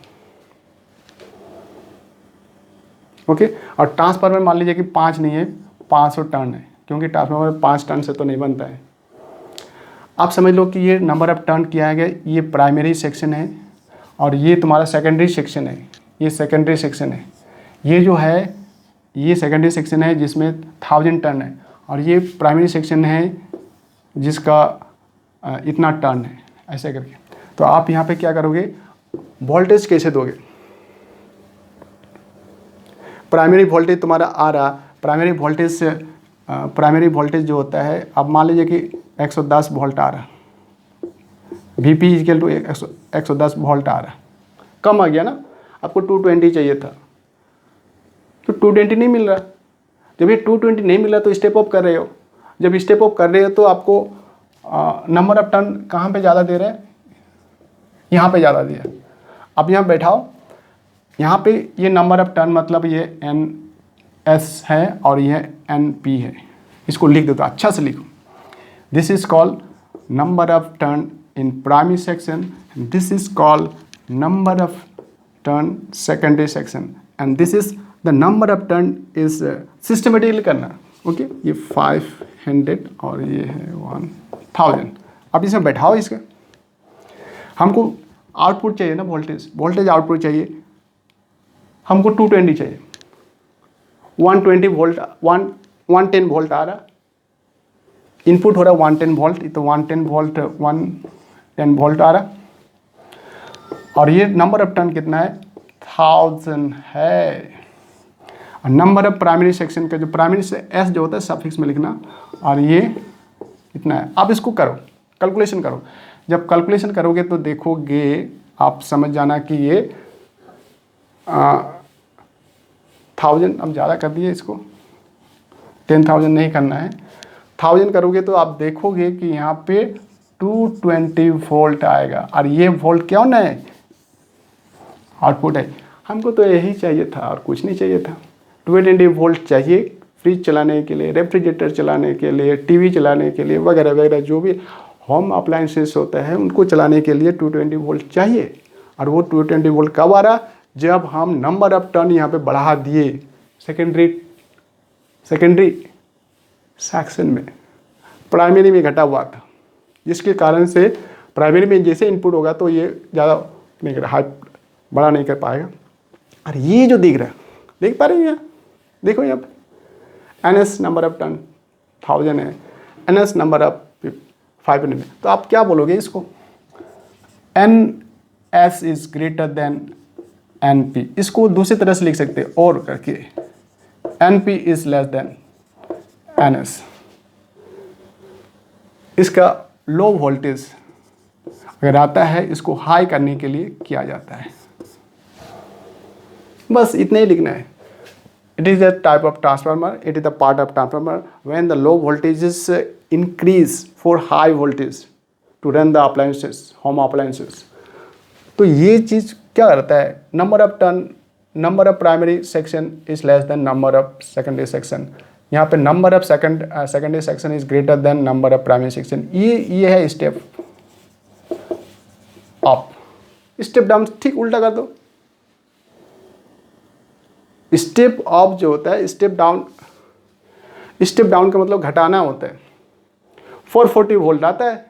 ओके। और ट्रांसफार्मर मान लीजिए कि 5 नहीं है, 500 टर्न है, क्योंकि ट्रांसफार्मर 5 टर्न से तो नहीं बनता है। आप समझ लो कि ये नंबर ऑफ टर्न किया गया, ये प्राइमरी सेक्शन है और ये तुम्हारा सेकेंडरी सेक्शन है, ये सेकेंडरी सेक्शन है, ये जो है ये सेकेंडरी सेक्शन है जिसमें 1000 टर्न है, और ये प्राइमरी सेक्शन है जिसका इतना टर्न है, ऐसे करके। तो आप यहाँ पे क्या करोगे, वोल्टेज कैसे दोगे, प्राइमरी वोल्टेज तुम्हारा आ रहा, प्राइमरी वोल्टेज जो होता है, अब मान लीजिए कि 110 वोल्ट आ रहा, VP = 110 वोल्ट आ रहा, कम आ गया ना, आपको 220 चाहिए था, तो 220 नहीं मिल रहा। जब ये 220 नहीं मिल रहा तो स्टेप अप कर रहे हो, जब स्टेप अप कर रहे हो तो आपको नंबर ऑफ टर्न कहाँ पे ज़्यादा दे रहे हैं, यहाँ पे ज़्यादा दिया। अब यहाँ बैठाओ, यहाँ पे ये नंबर ऑफ टर्न मतलब ये NS है और ये NP है, इसको लिख दो, तो अच्छा से लिखो, this is called number of turn in primary section, this is called number of turn secondary section, and this is the number of turn is systematically करना, ओके। ये 500 और ये है 1000। अब इसमें बैठाओ, इसका हमको आउटपुट चाहिए ना, वोल्टेज आउटपुट चाहिए, हमको 220 चाहिए, 120 वोल्ट 110 वोल्ट आ रहा, इनपुट हो रहा 110 वोल्ट, तो 110 वोल्ट आ रहा, और ये नंबर ऑफ टर्न कितना है, 1000 है। और नंबर ऑफ प्राइमरी सेक्शन का जो प्राइमरी से S जो होता है सफिक्स में लिखना, और ये इतना है। अब इसको करो, कैलकुलेशन करो, जब कैलकुलेशन करोगे तो देखोगे, आप समझ जाना कि ये 1000, अब ज़्यादा कर दिए इसको, 10,000 नहीं करना है, 1000 करोगे तो आप देखोगे कि यहाँ पे 220 वोल्ट आएगा, और ये वोल्ट क्या होना है, आउटपुट है। हमको तो यही चाहिए था और कुछ नहीं चाहिए था, 220 वोल्ट चाहिए फ्रिज चलाने के लिए, रेफ्रिजरेटर चलाने के लिए, टीवी चलाने के लिए, वगैरह वगैरह जो भी होम अप्लायंसेस होता है उनको चलाने के लिए 220 वोल्ट चाहिए। और वो 220 वोल्ट कब आ रहा, जब हम नंबर ऑफ टर्न यहाँ पे बढ़ा दिए सेकेंडरी सेक्शन में, प्राइमरी में घटा हुआ था, जिसके कारण से प्राइमरी में जैसे इनपुट होगा तो ये ज़्यादा नहीं कर हाई बड़ा नहीं कर पाएगा। और ये जो दिख रहा है, देख पा रहे हैं यहाँ, देखो यहाँ पे NS नंबर ऑफ टर्न 1000 है, NS नंबर ऑफ 500 में, तो आप क्या बोलोगे इसको, NS is greater than NP। इसको दूसरी तरह से लिख सकते हैं और करके, NP is less than NS। इसका लो वोल्टेज अगर आता है इसको हाई करने के लिए किया जाता है। बस इतना ही लिखना है। It is a type of transformer. It is a part of transformer when the low voltages increase for high voltage to run the appliances, home appliances. तो ये चीज़ क्या करता है, number of turn, number of primary section is less than number of secondary section. यहाँ पे number of secondary section is greater than number of primary section. ये है step up. Step down ठीक उल्टा कर दो। स्टेप अप जो होता है, स्टेप डाउन का मतलब घटाना होता है। 440 वोल्ट आता है,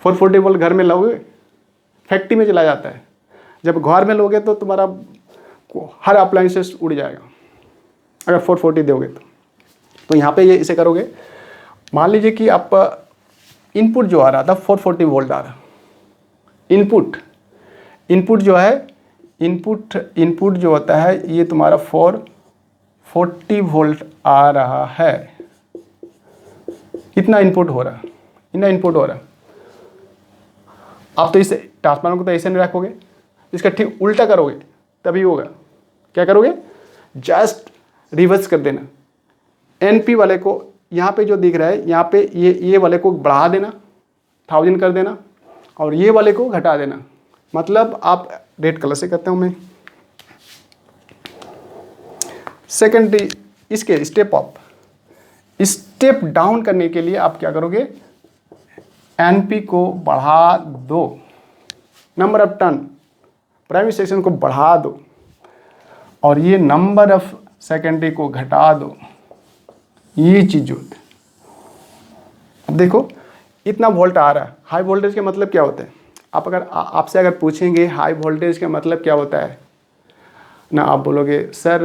440 वोल्ट घर में लोगे फैक्ट्री में चला जाता है। जब घर में लोगे तो तुम्हारा हर अप्लायंसेस उड़ जाएगा अगर 440 दोगे तो यहाँ पे ये इसे करोगे। मान लीजिए कि आप इनपुट जो आ रहा था 440 वोल्ट आ रहा, इनपुट जो है, इनपुट जो होता है ये तुम्हारा 440 वोल्ट आ रहा है। इतना इनपुट हो रहा। आप तो इसे ट्रांसफार्मर को तो ऐसे नहीं रखोगे, इसका ठीक उल्टा करोगे तभी होगा। क्या करोगे, जस्ट रिवर्स कर देना। NP वाले को यहाँ पे जो दिख रहा है, यहाँ पे ये वाले को बढ़ा देना, 1000 कर देना, और ये वाले को घटा देना। मतलब आप रेड कलर से करता हूँ मैं। सेकेंडरी इसके स्टेप अप, स्टेप डाउन करने के लिए आप क्या करोगे, NP को बढ़ा दो, number of turn primary section को बढ़ा दो, और ये नंबर ऑफ सेकेंडरी को घटा दो। ये चीज होती है। अब देखो इतना वोल्ट आ रहा है। हाई वोल्टेज का मतलब क्या होता है, आपसे अगर पूछेंगे हाई वोल्टेज का मतलब क्या होता है ना, आप बोलोगे सर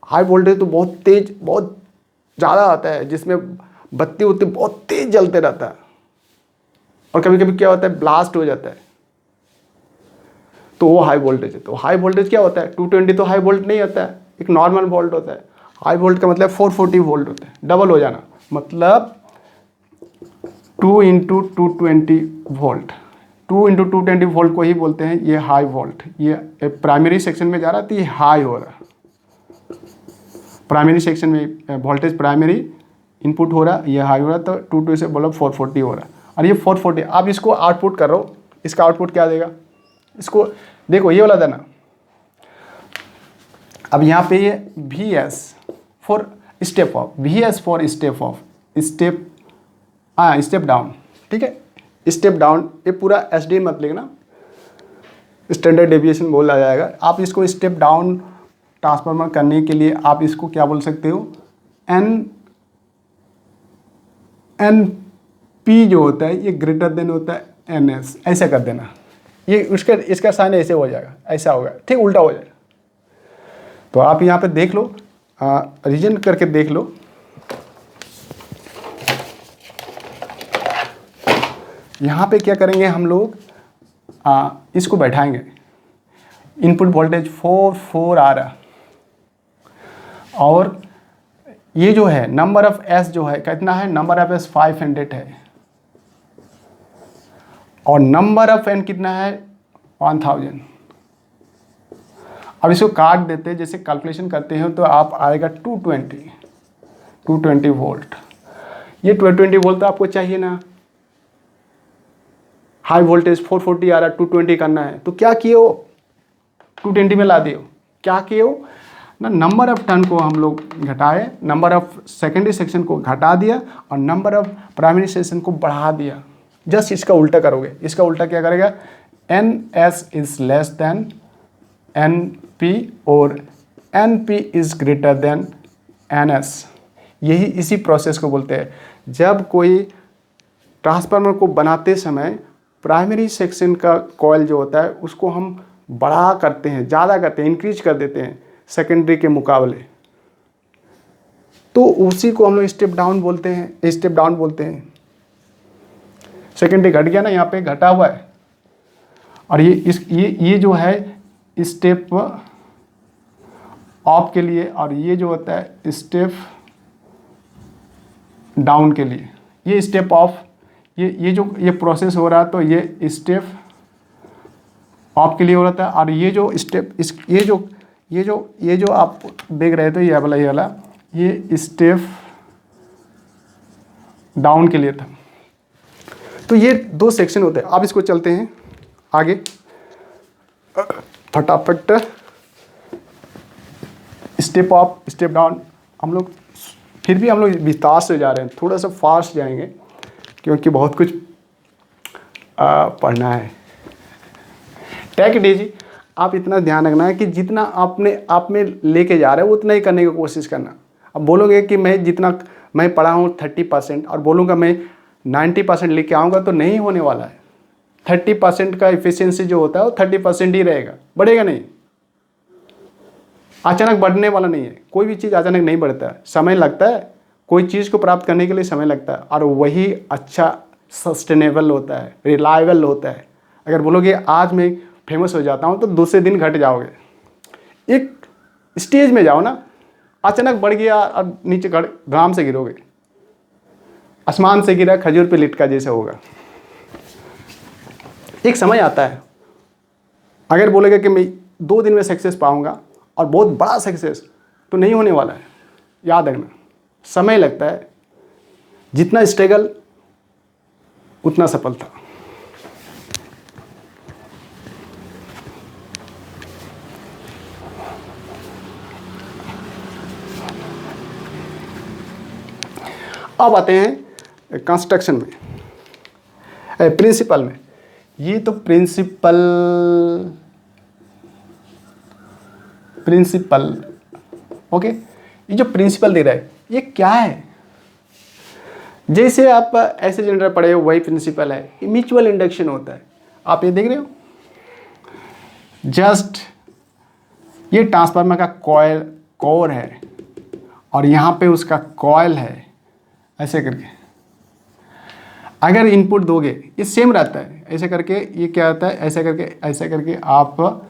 हाई वोल्टेज तो बहुत तेज, बहुत ज़्यादा आता है, जिसमें बत्ती उतती बहुत तेज जलते रहता है, और कभी कभी क्या होता है ब्लास्ट हो जाता है, तो वो हाई वोल्टेज है। तो हाई वोल्टेज क्या होता है, 220 तो हाई वोल्ट नहीं होता है, एक नॉर्मल वोल्ट होता है। हाई वोल्ट का मतलब 440 वोल्ट होता है, डबल हो जाना, मतलब 2 इंटू 220 वोल्ट। 2 इंटू 220 वोल्ट को ही बोलते हैं ये हाई वोल्ट। ये प्राइमरी सेक्शन में जा रहा है तो ये हाई हो रहा है। प्राइमरी सेक्शन में वोल्टेज प्राइमरी इनपुट हो रहा है, ये हाई हो रहा है, तो 2 से बोलो 440 हो रहा है। और ये 440 आप इसको आउटपुट कर रहे हो, इसका आउटपुट क्या देगा, इसको देखो ये वाला देना। अब यहाँ पे ये VS for step of, VS for step of, step down, ठीक है। स्टेप डाउन ये पूरा SD मत लिखना, स्टैंडर्ड डेविएशन बोला जाएगा। आप इसको स्टेप डाउन ट्रांसफार्मर करने के लिए आप इसको क्या बोल सकते हो, NP जो होता है ये ग्रेटर देन होता है NS, ऐसा कर देना। ये इसका साइन ऐसे हो जाएगा, ऐसा होगा, ठीक उल्टा हो जाएगा। तो आप यहाँ पे देख लो, रीजन करके देख लो। यहाँ पे क्या करेंगे हम लोग, इसको बैठाएंगे। इनपुट वोल्टेज 4 आ रहा, और ये जो है नंबर ऑफ S जो है कितना है, नंबर ऑफ S 500 है, और नंबर ऑफ N कितना है 1000। अब इसको काट देते हैं, जैसे कैलकुलेशन करते हैं तो आप आएगा 220 वोल्ट। ये 220 वोल्ट तो आपको चाहिए ना, हाई वोल्टेज 440 आ रहा है, 220 करना है, तो क्या किए हो 220 में ला दियो। क्या किए हो ना, नंबर ऑफ टर्न को हम लोग घटाए, नंबर ऑफ सेकेंडरी सेक्शन को घटा दिया, और नंबर ऑफ प्राइमरी सेक्शन को बढ़ा दिया। जस्ट इसका उल्टा करोगे। इसका उल्टा क्या करेगा, NS is less than NP और NP is greater than NS। यही इसी प्रोसेस को बोलते हैं। जब कोई ट्रांसफार्मर को बनाते समय प्राइमरी सेक्शन का कॉइल जो होता है उसको हम बड़ा करते हैं, ज़्यादा करते हैं, इंक्रीज कर देते हैं सेकेंडरी के मुकाबले, तो तो उसी को हम लोग स्टेप डाउन बोलते हैं, स्टेप डाउन बोलते हैं। सेकेंडरी घट गया ना, यहाँ पे घटा हुआ है, और ये जो है स्टेप अप के लिए, और ये जो होता है स्टेप डाउन के लिए। ये स्टेप ऑफ, ये जो ये प्रोसेस हो रहा है, तो ये स्टेप ऑफ के लिए हो रहा था, और ये जो स्टेप ये जो आप देख रहे थे, ये वाला ये स्टेप डाउन के लिए था। तो ये 2 सेक्शन होते हैं। अब इसको चलते हैं आगे फटाफट। स्टेप अप, स्टेप डाउन, हम लोग फिर भी हम लोग विस्तार से जा रहे हैं, थोड़ा सा फास्ट जाएंगे क्योंकि बहुत कुछ पढ़ना है। Take it easy. आप इतना ध्यान रखना है कि जितना आपने आप में लेके जा रहे हो उतना ही करने की कोशिश करना। अब बोलोगे कि मैं जितना मैं पढ़ा हूँ 30% और बोलूँगा मैं 90% लेके आऊँगा, तो नहीं होने वाला है। 30% का इफिशियंसी जो होता है वो 30% ही रहेगा, बढ़ेगा नहीं। अचानक बढ़ने वाला नहीं है, कोई भी चीज़ अचानक नहीं बढ़ता है, समय लगता है। कोई चीज़ को प्राप्त करने के लिए समय लगता है, और वही अच्छा सस्टेनेबल होता है, रिलायबल होता है। अगर बोलोगे आज मैं फेमस हो जाता हूँ, तो दूसरे दिन घट जाओगे। एक स्टेज में जाओ ना, अचानक बढ़ गया और नीचे ग्राम से गिरोगे, आसमान से गिरा खजूर पे लिटका जैसे होगा। एक समय आता है, अगर बोलेगा कि मैं 2 दिन में सक्सेस पाऊंगा और बहुत बड़ा सक्सेस, तो नहीं होने वाला है। याद रखना, समय लगता है, जितना स्ट्रगल उतना सफलता। अब आते हैं कंस्ट्रक्शन में, प्रिंसिपल में। ये तो प्रिंसिपल ओके। ये जो प्रिंसिपल दे रहा है ये क्या है? जैसे आप ऐसे जनरल पढ़े हो वही प्रिंसिपल है। ये म्यूचुअल इंडक्शन होता है। आप ये देख रहे हो, जस्ट ये ट्रांसफार्मर का कोर है और यहाँ पे उसका कॉइल है, ऐसे करके। अगर इनपुट दोगे ये सेम रहता है, ऐसे करके ये क्या होता है, ऐसे करके आप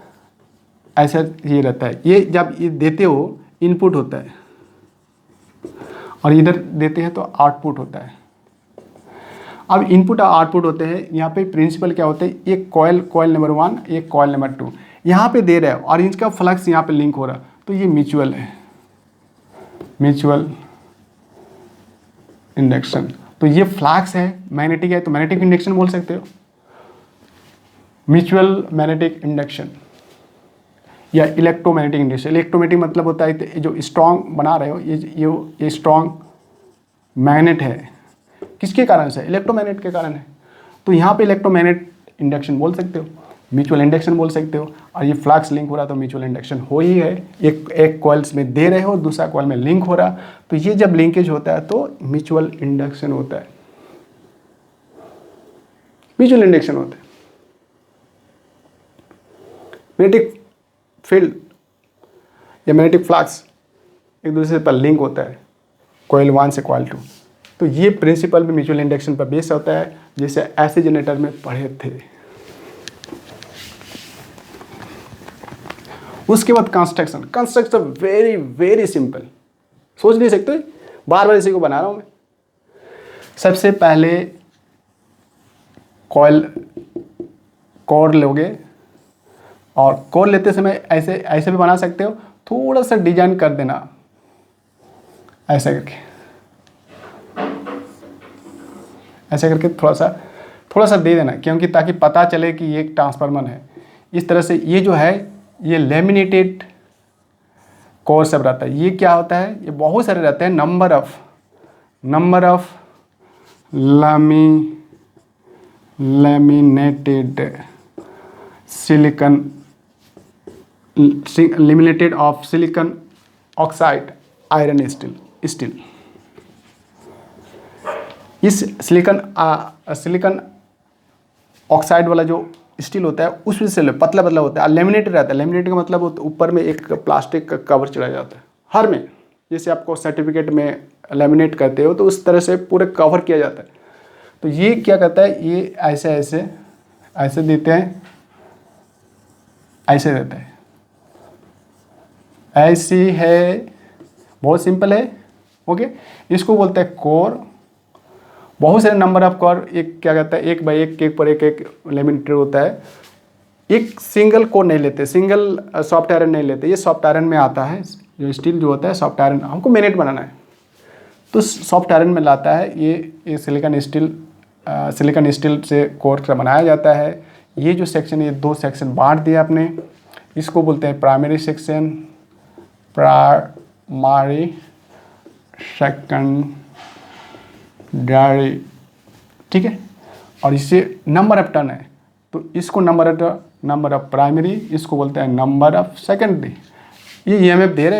ऐसा ये रहता है। ये जब ये देते हो इनपुट होता है और इधर देते हैं तो आउटपुट होता है। अब इनपुट और आउटपुट होते हैं। यहाँ पे प्रिंसिपल क्या होते हैं, एक कॉइल नंबर 1, एक कॉइल नंबर 2 यहाँ पे दे रहा है और इनका फ्लक्स यहाँ पे लिंक हो रहा है, तो ये म्यूचुअल है, म्यूचुअल इंडक्शन। तो ये फ्लक्स है, मैग्नेटिक है, तो मैग्नेटिक इंडक्शन बोल सकते हो, म्यूचुअल मैग्नेटिक इंडक्शन या इलेक्ट्रोमैग्नेटिक इंडक्शन। इलेक्ट्रोमैग्नेटिक मतलब होता है जो स्ट्रॉन्ग बना रहे हो, ये स्ट्रॉन्ग मैग्नेट है, किसके कारण से? इलेक्ट्रोमैग्नेट के कारण है। तो यहाँ पे इलेक्ट्रोमैग्नेट इंडक्शन बोल सकते हो, म्यूचुअल इंडक्शन बोल सकते हो। और ये फ्लक्स लिंक हो रहा तो म्यूचुअल इंडक्शन हो ही है। एक कॉइल्स में दे रहे हो, दूसरा कॉइल में लिंक हो रहा, तो ये जब लिंकेज होता है तो म्यूचुअल इंडक्शन होता है, म्यूचुअल इंडक्शन होता है। मैग्नेटिक फील्ड या मैग्नेटिक फ्लक्स एक दूसरे पर लिंक होता है, कॉइल 1 से कॉइल 2। तो ये प्रिंसिपल भी म्यूचुअल इंडक्शन पर बेस होता है, जैसे ऐसे जनरेटर में पढ़े थे। उसके बाद कंस्ट्रक्शन वेरी वेरी सिंपल, सोच नहीं सकते, बार बार इसी को बना रहा हूं मैं। सबसे पहले कोर लोगे, और कोर लेते समय ऐसे भी बना सकते हो, थोड़ा सा डिजाइन कर देना ऐसा करके, ऐसे करके थोड़ा सा दे देना, क्योंकि ताकि पता चले कि ये एक ट्रांसफार्मर है। इस तरह से ये जो है ये लेमिनेटेड कोर सब रहता है। ये क्या होता है, ये बहुत सारे रहते हैं, number of laminated limited of silicon oxide iron steel. इस सिलिकॉन ऑक्साइड वाला जो स्टील होता है उसमें से पतला होता है, लेमिनेटेड रहता है। लेमिनेटेड का मतलब ऊपर में एक प्लास्टिक का कवर चढ़ा जाता है हर में, जैसे आपको सर्टिफिकेट में लेमिनेट करते हो तो उस तरह से पूरे कवर किया जाता है। तो ये क्या करता है, ये ऐसे ऐसे ऐसे देते हैं, ऐसे देते हैं, ऐसी है, बहुत सिंपल है। ओके, इसको बोलते हैं कोर। बहुत सारे नंबर ऑफ कोर, एक क्या कहता है, एक बाई एक पर एक लेमिनेटेड होता है। एक सिंगल कोर नहीं लेते, सिंगल सॉफ्ट आयरन नहीं लेते, ये सॉफ्ट आयरन में आता है। जो स्टील जो होता है सॉफ्ट आयरन, हमको मैग्नेट बनाना है तो सॉफ्ट आयरन में लाता है। ये सिलिकॉन स्टील से कोर से बनाया जाता है। ये जो सेक्शन, ये दो सेक्शन बांट दिया आपने, इसको बोलते हैं प्राइमरी सेक्शन, प्राइमरी सेकेंडरी, ठीक है। और इससे नंबर ऑफ टर्न है, तो इसको नंबर ऑफ प्राइमरी, इसको बोलते हैं नंबर ऑफ सेकेंडरी। ये ईएमएफ दे रहे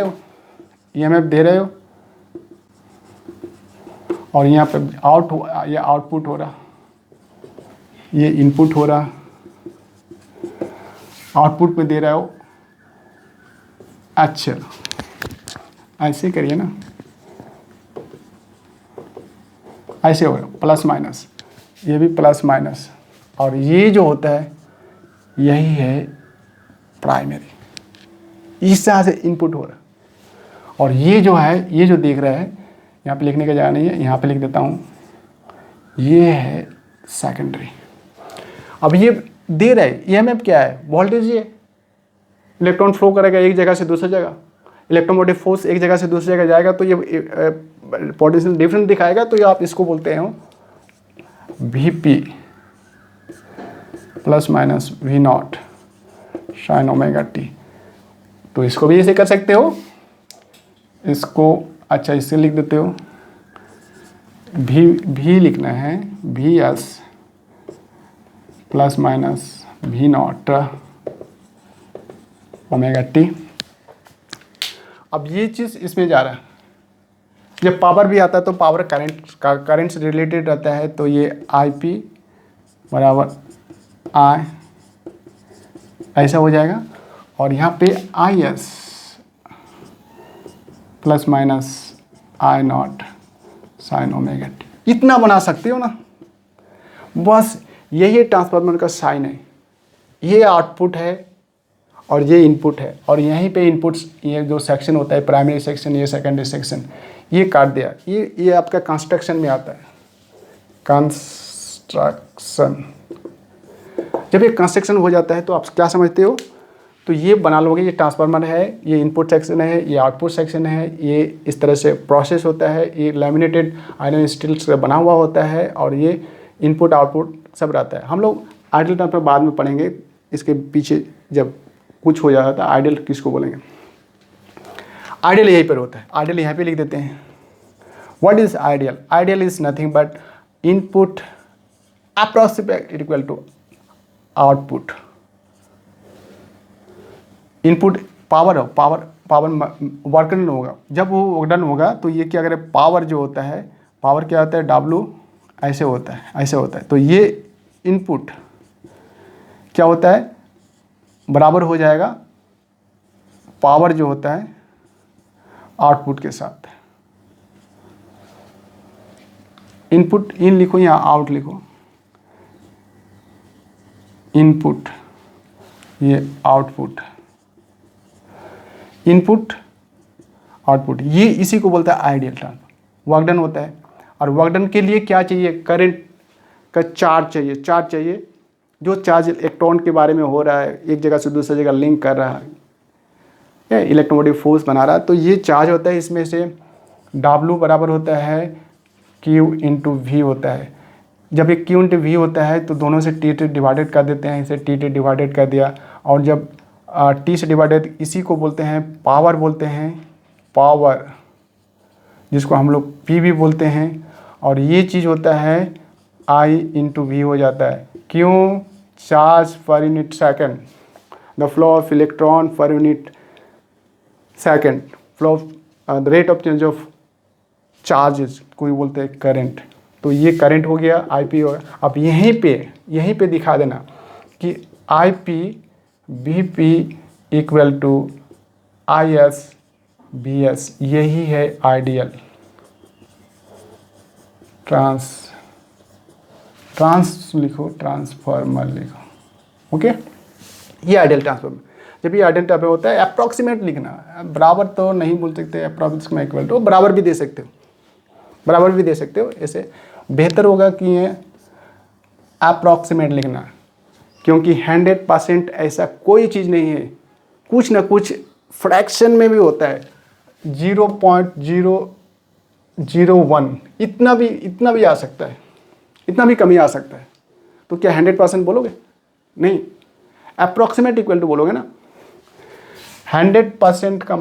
हो, और यहाँ पे ये आउटपुट हो रहा, ये इनपुट हो रहा, आउटपुट में दे रहे हो। अच्छा, ऐसे करिए ना, ऐसे होगा प्लस माइनस, ये भी प्लस माइनस, और ये जो होता है यही है प्राइमरी। इस तरह से इनपुट हो रहा, और ये जो है, ये जो देख रहा है, यहाँ पे लिखने का जगह नहीं है, यहाँ पे लिख देता हूँ, ये है सेकेंडरी। अब ये दे रहा है, ईएमएफ क्या है, वोल्टेज। ये इलेक्ट्रॉन फ्लो करेगा एक जगह से दूसरी जगह, इलेक्ट्रोमोटिव फोर्स एक जगह से दूसरी जगह जाएगा, तो ये पोटेंशियल डिफरेंस दिखाएगा। तो ये आप इसको बोलते हो Vp plus minus V0 sine omega T. तो इसको भी ऐसे कर सकते हो, इसको अच्छा इससे लिख देते हो, भी लिखना है Vs plus minus V0 omega T. अब ये चीज़ इसमें जा रहा है। जब पावर भी आता है तो पावर करंट से रिलेटेड रहता है, तो ये IP बराबर I ऐसा हो जाएगा, और यहाँ पे IS plus minus I0 sine omega T. इतना बना सकते हो ना, बस यही ट्रांसफार्मर का साइन है। ये आउटपुट है और ये इनपुट है, और यहीं पे इनपुट्स, ये जो सेक्शन होता है प्राइमरी सेक्शन, ये सेकेंडरी सेक्शन, ये काट दिया। ये आपका कंस्ट्रक्शन में आता है, कंस्ट्रक्शन। जब ये कंस्ट्रक्शन हो जाता है तो आप क्या समझते हो, तो ये बना लोगे, ये ट्रांसफार्मर है, ये इनपुट सेक्शन है, ये आउटपुट सेक्शन है, ये इस तरह से प्रोसेस होता है। ये लैमिनेटेड आयरन स्टील से बना हुआ होता है, और ये इनपुट आउटपुट सब रहता है। हम लोग आइडियल टर्म पर बाद में पढ़ेंगे, इसके पीछे जब कुछ हो जाता है आइडियल किसको बोलेंगे। आइडियल यहीं पर होता है, आइडियल यहाँ पे लिख देते हैं। What is ideal? Ideal is nothing but input approximate equal to output. Input power हो, पावर वर्क डन होगा। जब वो वर्क डन होगा तो ये क्या करे, पावर जो होता है, पावर क्या होता है, W ऐसे होता है, ऐसे होता है। तो ये इनपुट क्या होता है, बराबर हो जाएगा पावर जो होता है आउटपुट के साथ। इनपुट इन लिखो या आउट लिखो, इनपुट ये आउटपुट, इनपुट आउटपुट, ये इसी को बोलता है आइडियल ट्रांसफार्मर। वर्क डन होता है, और वर्क डन के लिए क्या चाहिए, करंट का चार्ज चाहिए। चार्ज चाहिए, जो चार्ज इलेक्ट्रॉन के बारे में हो रहा है, एक जगह से दूसरी जगह लिंक कर रहा है, इलेक्ट्रोमोटिव फोर्स बना रहा है, तो ये चार्ज होता है। इसमें से W बराबर होता है Q इंटू V होता है। जब ये Q इंटू V होता है तो दोनों से T डिवाइडेड कर देते हैं, इसे T डिवाइडेड कर दिया। और जब T से डिवाइडेड, इसी को बोलते हैं पावर, बोलते हैं पावर, जिसको हम लोग P भी बोलते हैं। और ये चीज़ होता है I इंटू V हो जाता है। क्यों? Charge per unit second, the flow of electron per unit second, flow the rate of change of charges, कोई बोलते हैं करंट। तो ये करंट हो गया, IP हो गया। अब यहीं पे दिखा देना कि IP BP equal to IS B S, यही है आइडियल ट्रांस लिखो, ट्रांसफार्मर लिखो, ओके। ये आइडियल ट्रांसफार्मर, जब ये आइडियल ट्रांसफार्मर होता है अप्रॉक्सीमेट लिखना, बराबर तो नहीं बोल सकते, अप्रॉक्सीमेट इक्वल टू, बराबर भी दे सकते हो, बराबर भी दे सकते हो, ऐसे बेहतर होगा कि ये अप्रॉक्सीमेट लिखना, क्योंकि 100% ऐसा कोई चीज़ नहीं है, कुछ ना कुछ फ्रैक्शन में भी होता है, 0.001 इतना भी आ सकता है, इतना भी कमी आ सकता है। तो क्या 100% बोलोगे? नहीं, अप्रॉक्सीमेट इक्वल टू बोलोगे ना। 100% का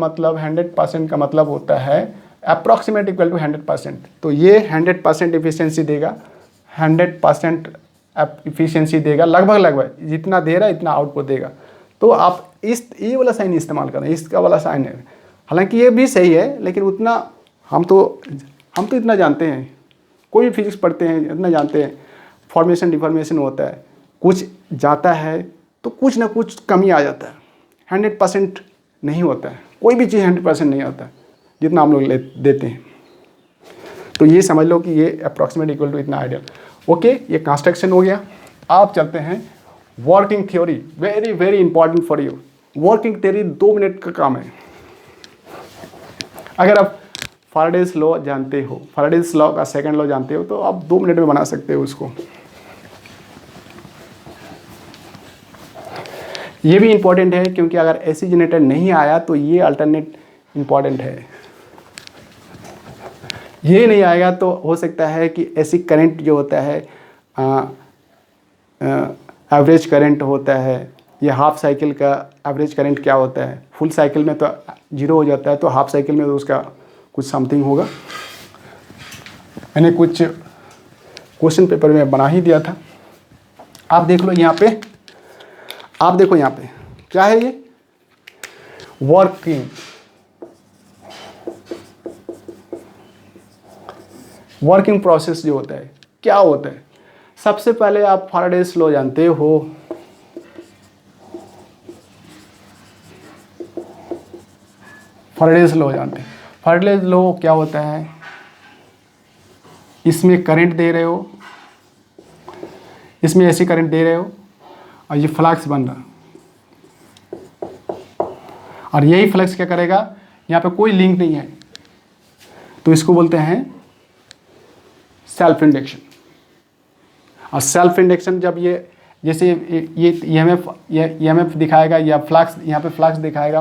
मतलब होता है अप्रॉक्सीमेट इक्वल टू 100%। तो ये 100% एफिशिएंसी देगा, 100% इफिशियंसी देगा, लगभग जितना दे रहा है इतना आउटपुट देगा। तो आप ये वाला साइन इस्तेमाल करें, इसका वाला साइन है, हालांकि ये भी सही है, लेकिन उतना हम तो इतना जानते हैं, कोई भी फिजिक्स पढ़ते हैं इतना जानते हैं, फॉर्मेशन डिफॉर्मेशन होता है, कुछ जाता है तो कुछ ना कुछ कमी आ जाता है, 100% नहीं होता है, कोई भी चीज़ 100% नहीं होता है जितना हम लोग देते हैं। तो ये समझ लो कि ये अप्रॉक्सीमेट इक्वल टू इतना आइडियल, ओके। ये कंस्ट्रक्शन हो गया। आप चलते हैं working theory, very very important for you. Working theory 2 minute का काम है। अगर आप फैराडेज लॉ जानते हो, फैराडेज लॉ का सेकंड लॉ जानते हो, तो आप 2 मिनट में बना सकते हो उसको। ये भी इंपॉर्टेंट है, क्योंकि अगर एसी जनरेटर नहीं आया तो ये अल्टरनेट इंपॉर्टेंट है। ये नहीं आएगा तो हो सकता है कि एसी करंट जो होता है, एवरेज करंट होता है, ये हाफ साइकिल का एवरेज करंट क्या होता है, फुल साइकिल में तो 0 हो जाता है, तो हाफ साइकिल में तो उसका कुछ समथिंग होगा। मैंने कुछ क्वेश्चन पेपर में बना ही दिया था, आप देख लो यहाँ पे, आप देखो यहाँ पे क्या है, ये वर्किंग प्रोसेस जो होता है क्या होता है। सबसे पहले आप फैराडेज लॉ जानते हो, फैराडेज लॉ जानते हैं। फैराडेज लॉ क्या होता है, इसमें करंट दे रहे हो, इसमें ऐसे करंट दे रहे हो, और ये फ्लक्स बन रहा, और यही फ्लक्स क्या करेगा, यहाँ पे कोई लिंक नहीं है, तो इसको बोलते हैं सेल्फ इंडक्शन। और सेल्फ इंडक्शन जब ये जैसे ये EMF दिखाएगा, या फ्लक्स, यहाँ पे फ्लक्स दिखाएगा,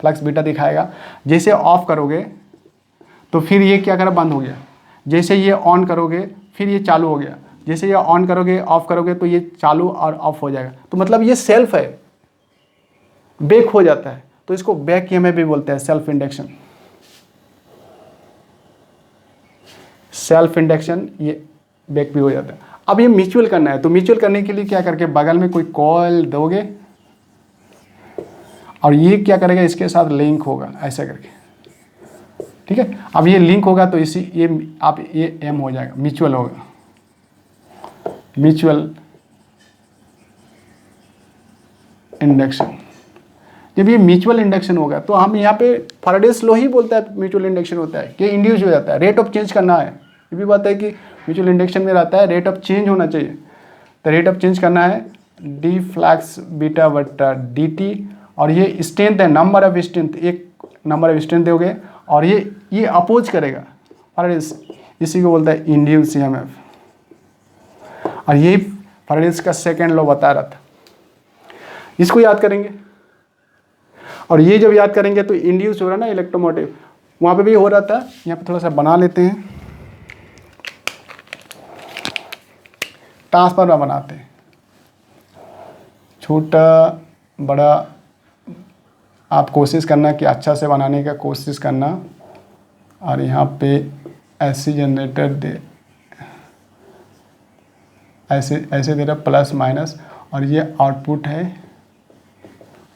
फ्लक्स बीटा दिखाएगा, जैसे ऑफ करोगे तो फिर ये क्या करा, बंद हो गया, जैसे ये ऑन करोगे फिर ये चालू हो गया, जैसे ये ऑन करोगे ऑफ करोगे तो ये चालू और ऑफ हो जाएगा। तो मतलब ये सेल्फ है, बैक हो जाता है, तो इसको बैक EMF भी बोलते हैं, सेल्फ इंडक्शन। सेल्फ इंडक्शन ये बैक भी हो जाता है। अब ये म्यूचुअल करना है, तो म्यूचुअल करने के लिए क्या करके बगल में कोई कॉइल दोगे, और ये क्या करेगा, इसके साथ लिंक होगा ऐसा करके, ठीक है। अब ये लिंक होगा तो इसी ये एम हो जाएगा, म्यूचुअल होगा, म्यूचुअल इंडक्शन। जब ये म्यूचुअल इंडक्शन होगा तो हम यहाँ पे फैराडेज लॉ ही बोलता है म्यूचुअल इंडक्शन होता है कि इंड्यूस हो जाता है, रेट ऑफ चेंज करना है। ये भी बात है कि म्यूचुअल इंडक्शन में रहता है रेट ऑफ चेंज होना चाहिए, तो रेट ऑफ चेंज करना है डी फ्लक्स बीटा बट्टा डी टी, और ये स्ट्रेंथ है, नंबर ऑफ स्ट्रेंथ, एक नंबर ऑफ स्ट्रेंथ दोगे, और ये अपोज करेगा फैराडेज, इसी को बोलता है इंड्यूस EMF। और यही फैराडेज का सेकेंड लॉ बता रहा था, इसको याद करेंगे। और ये जब याद करेंगे तो इंड्यूस हो रहा ना इलेक्ट्रोमोटिव, वहाँ पे भी हो रहा था, यहाँ पे थोड़ा सा बना लेते हैं, ट्रांसफार्मर बनाते हैं, छोटा बड़ा आप कोशिश करना कि अच्छा से बनाने का कोशिश करना। और यहाँ पे ऐसे जनरेटर दे, ऐसे दे रहा प्लस माइनस, और ये आउटपुट है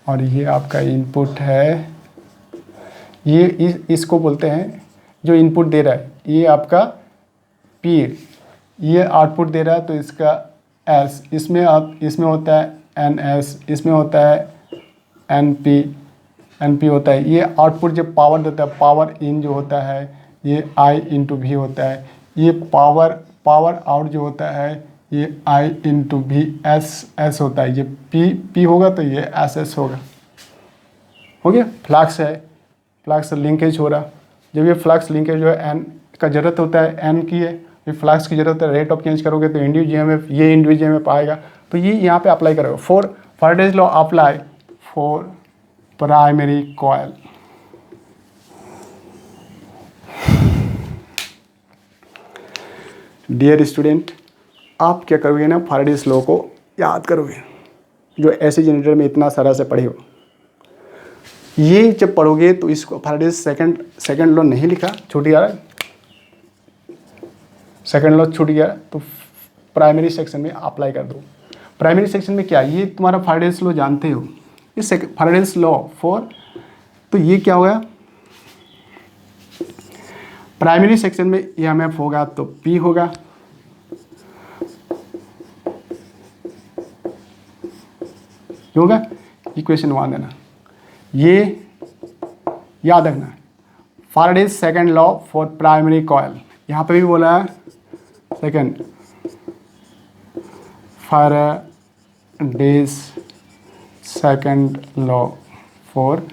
और ये आपका इनपुट है। ये इसको बोलते हैं जो इनपुट दे रहा है, ये आपका P, ये आउटपुट दे रहा है तो इसका S, इसमें होता है NS, इसमें होता है NP, NP होता है। ये आउटपुट जब पावर देता है, पावर इन जो होता है ये I इंटू वी होता है। ये पावर आउट जो होता है ये I इंटू वी एस होता है। ये P होगा तो ये SS होगा। हो गया। फ्लक्स है, फ्लक्स लिंकेज हो रहा। जब ये फ्लक्स लिंकेज जो है N का ज़रूरत होता है, N की है, ये फ्लक्स की ज़रूरत है, रेट ऑफ चेंज करोगे तो इंड्यूस EMF, ये इंड्यूस EMF आएगा। तो ये यहाँ पे अप्लाई करोगे। For Faraday's law apply for primary coil. Dear student, आप क्या करोगे ना, फैराडेज लॉ को याद करोगे, जो ऐसे जनरेटर में इतना सारा से पढ़े हो। ये जब पढ़ोगे तो इसको फैराडेज सेकंड लॉ नहीं लिखा, छूट गया, सेकंड लॉ छूट गया, तो प्राइमरी सेक्शन में अप्लाई कर दो। प्राइमरी सेक्शन में क्या, ये तुम्हारा फैराडेज लॉ जानते हो, इस फैराडेज लॉ फॉर, तो ये क्या होगा, प्राइमरी सेक्शन में EMF होगा तो P होगा, होगा। इक्वेशन 1 देना, ये याद रखना। Faraday's second law for primary coil, यहाँ पे भी बोला है second, Faraday's second law for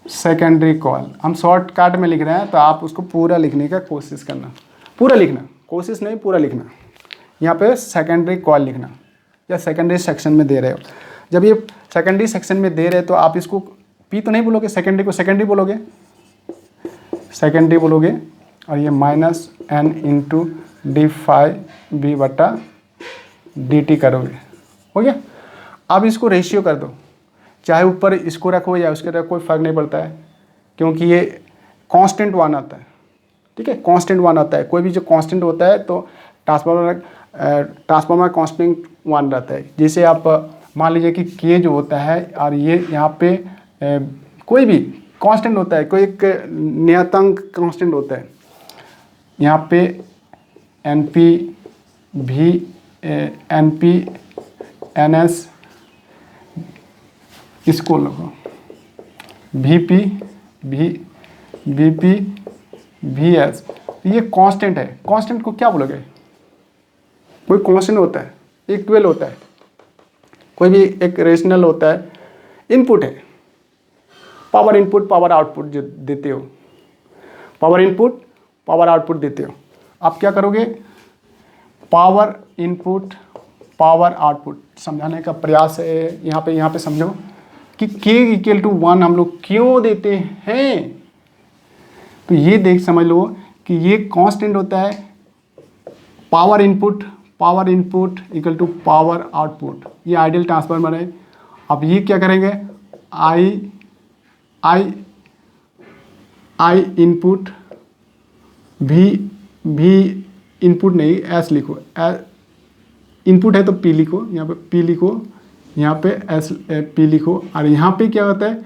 secondary coil. हम शॉर्टकट में लिख रहे हैं तो आप उसको पूरा लिखने का कोशिश करना, पूरा लिखना, कोशिश नहीं पूरा लिखना। यहाँ पे सेकेंडरी कॉइल लिखना, या सेकेंडरी सेक्शन में दे रहे हो। जब ये सेकेंडरी सेक्शन में दे रहे हो तो आप इसको P तो नहीं बोलोगे, सेकेंडरी को सेकेंडरी बोलोगे, सेकेंडरी बोलोगे, और ये -N इंटू d∅V/dt करोगे। हो गया। अब इसको रेशियो कर दो, चाहे ऊपर इसको रखो या उसके रखो, कोई फ़र्क नहीं पड़ता है, क्योंकि ये कांस्टेंट 1 आता है। ठीक है, कांस्टेंट 1 आता है। कोई भी जो कांस्टेंट होता है तो ट्रांसफार्मर कांस्टेंट 1 रहता है। जैसे आप मान लीजिए कि K जो होता है, और ये यहाँ पे कोई भी कांस्टेंट होता है, कोई एक नियतांक कांस्टेंट होता है। यहाँ पे NP NS इसको लिखो, VP VS, ये कांस्टेंट है। कांस्टेंट को क्या बोलोगे, कोई कांस्टेंट होता है, इक्वल होता है, कोई भी एक रेशनल होता है, इनपुट है, पावर इनपुट पावर आउटपुट जो देते हो, पावर इनपुट पावर आउटपुट देते हो। आप क्या करोगे, पावर इनपुट पावर आउटपुट समझाने का प्रयास है। यहाँ पे समझो कि K = 1 हम लोग क्यों देते हैं। तो ये समझ लो कि ये कांस्टेंट होता है, power input equal to power output. ये आइडियल ट्रांसफार्मर है। अब ये क्या करेंगे, I इनपुट, V इनपुट नहीं, S लिखो, इनपुट है तो P लिखो, यहाँ पे P लिखो, यहाँ पे P लिखो, और यहाँ पे क्या होता है,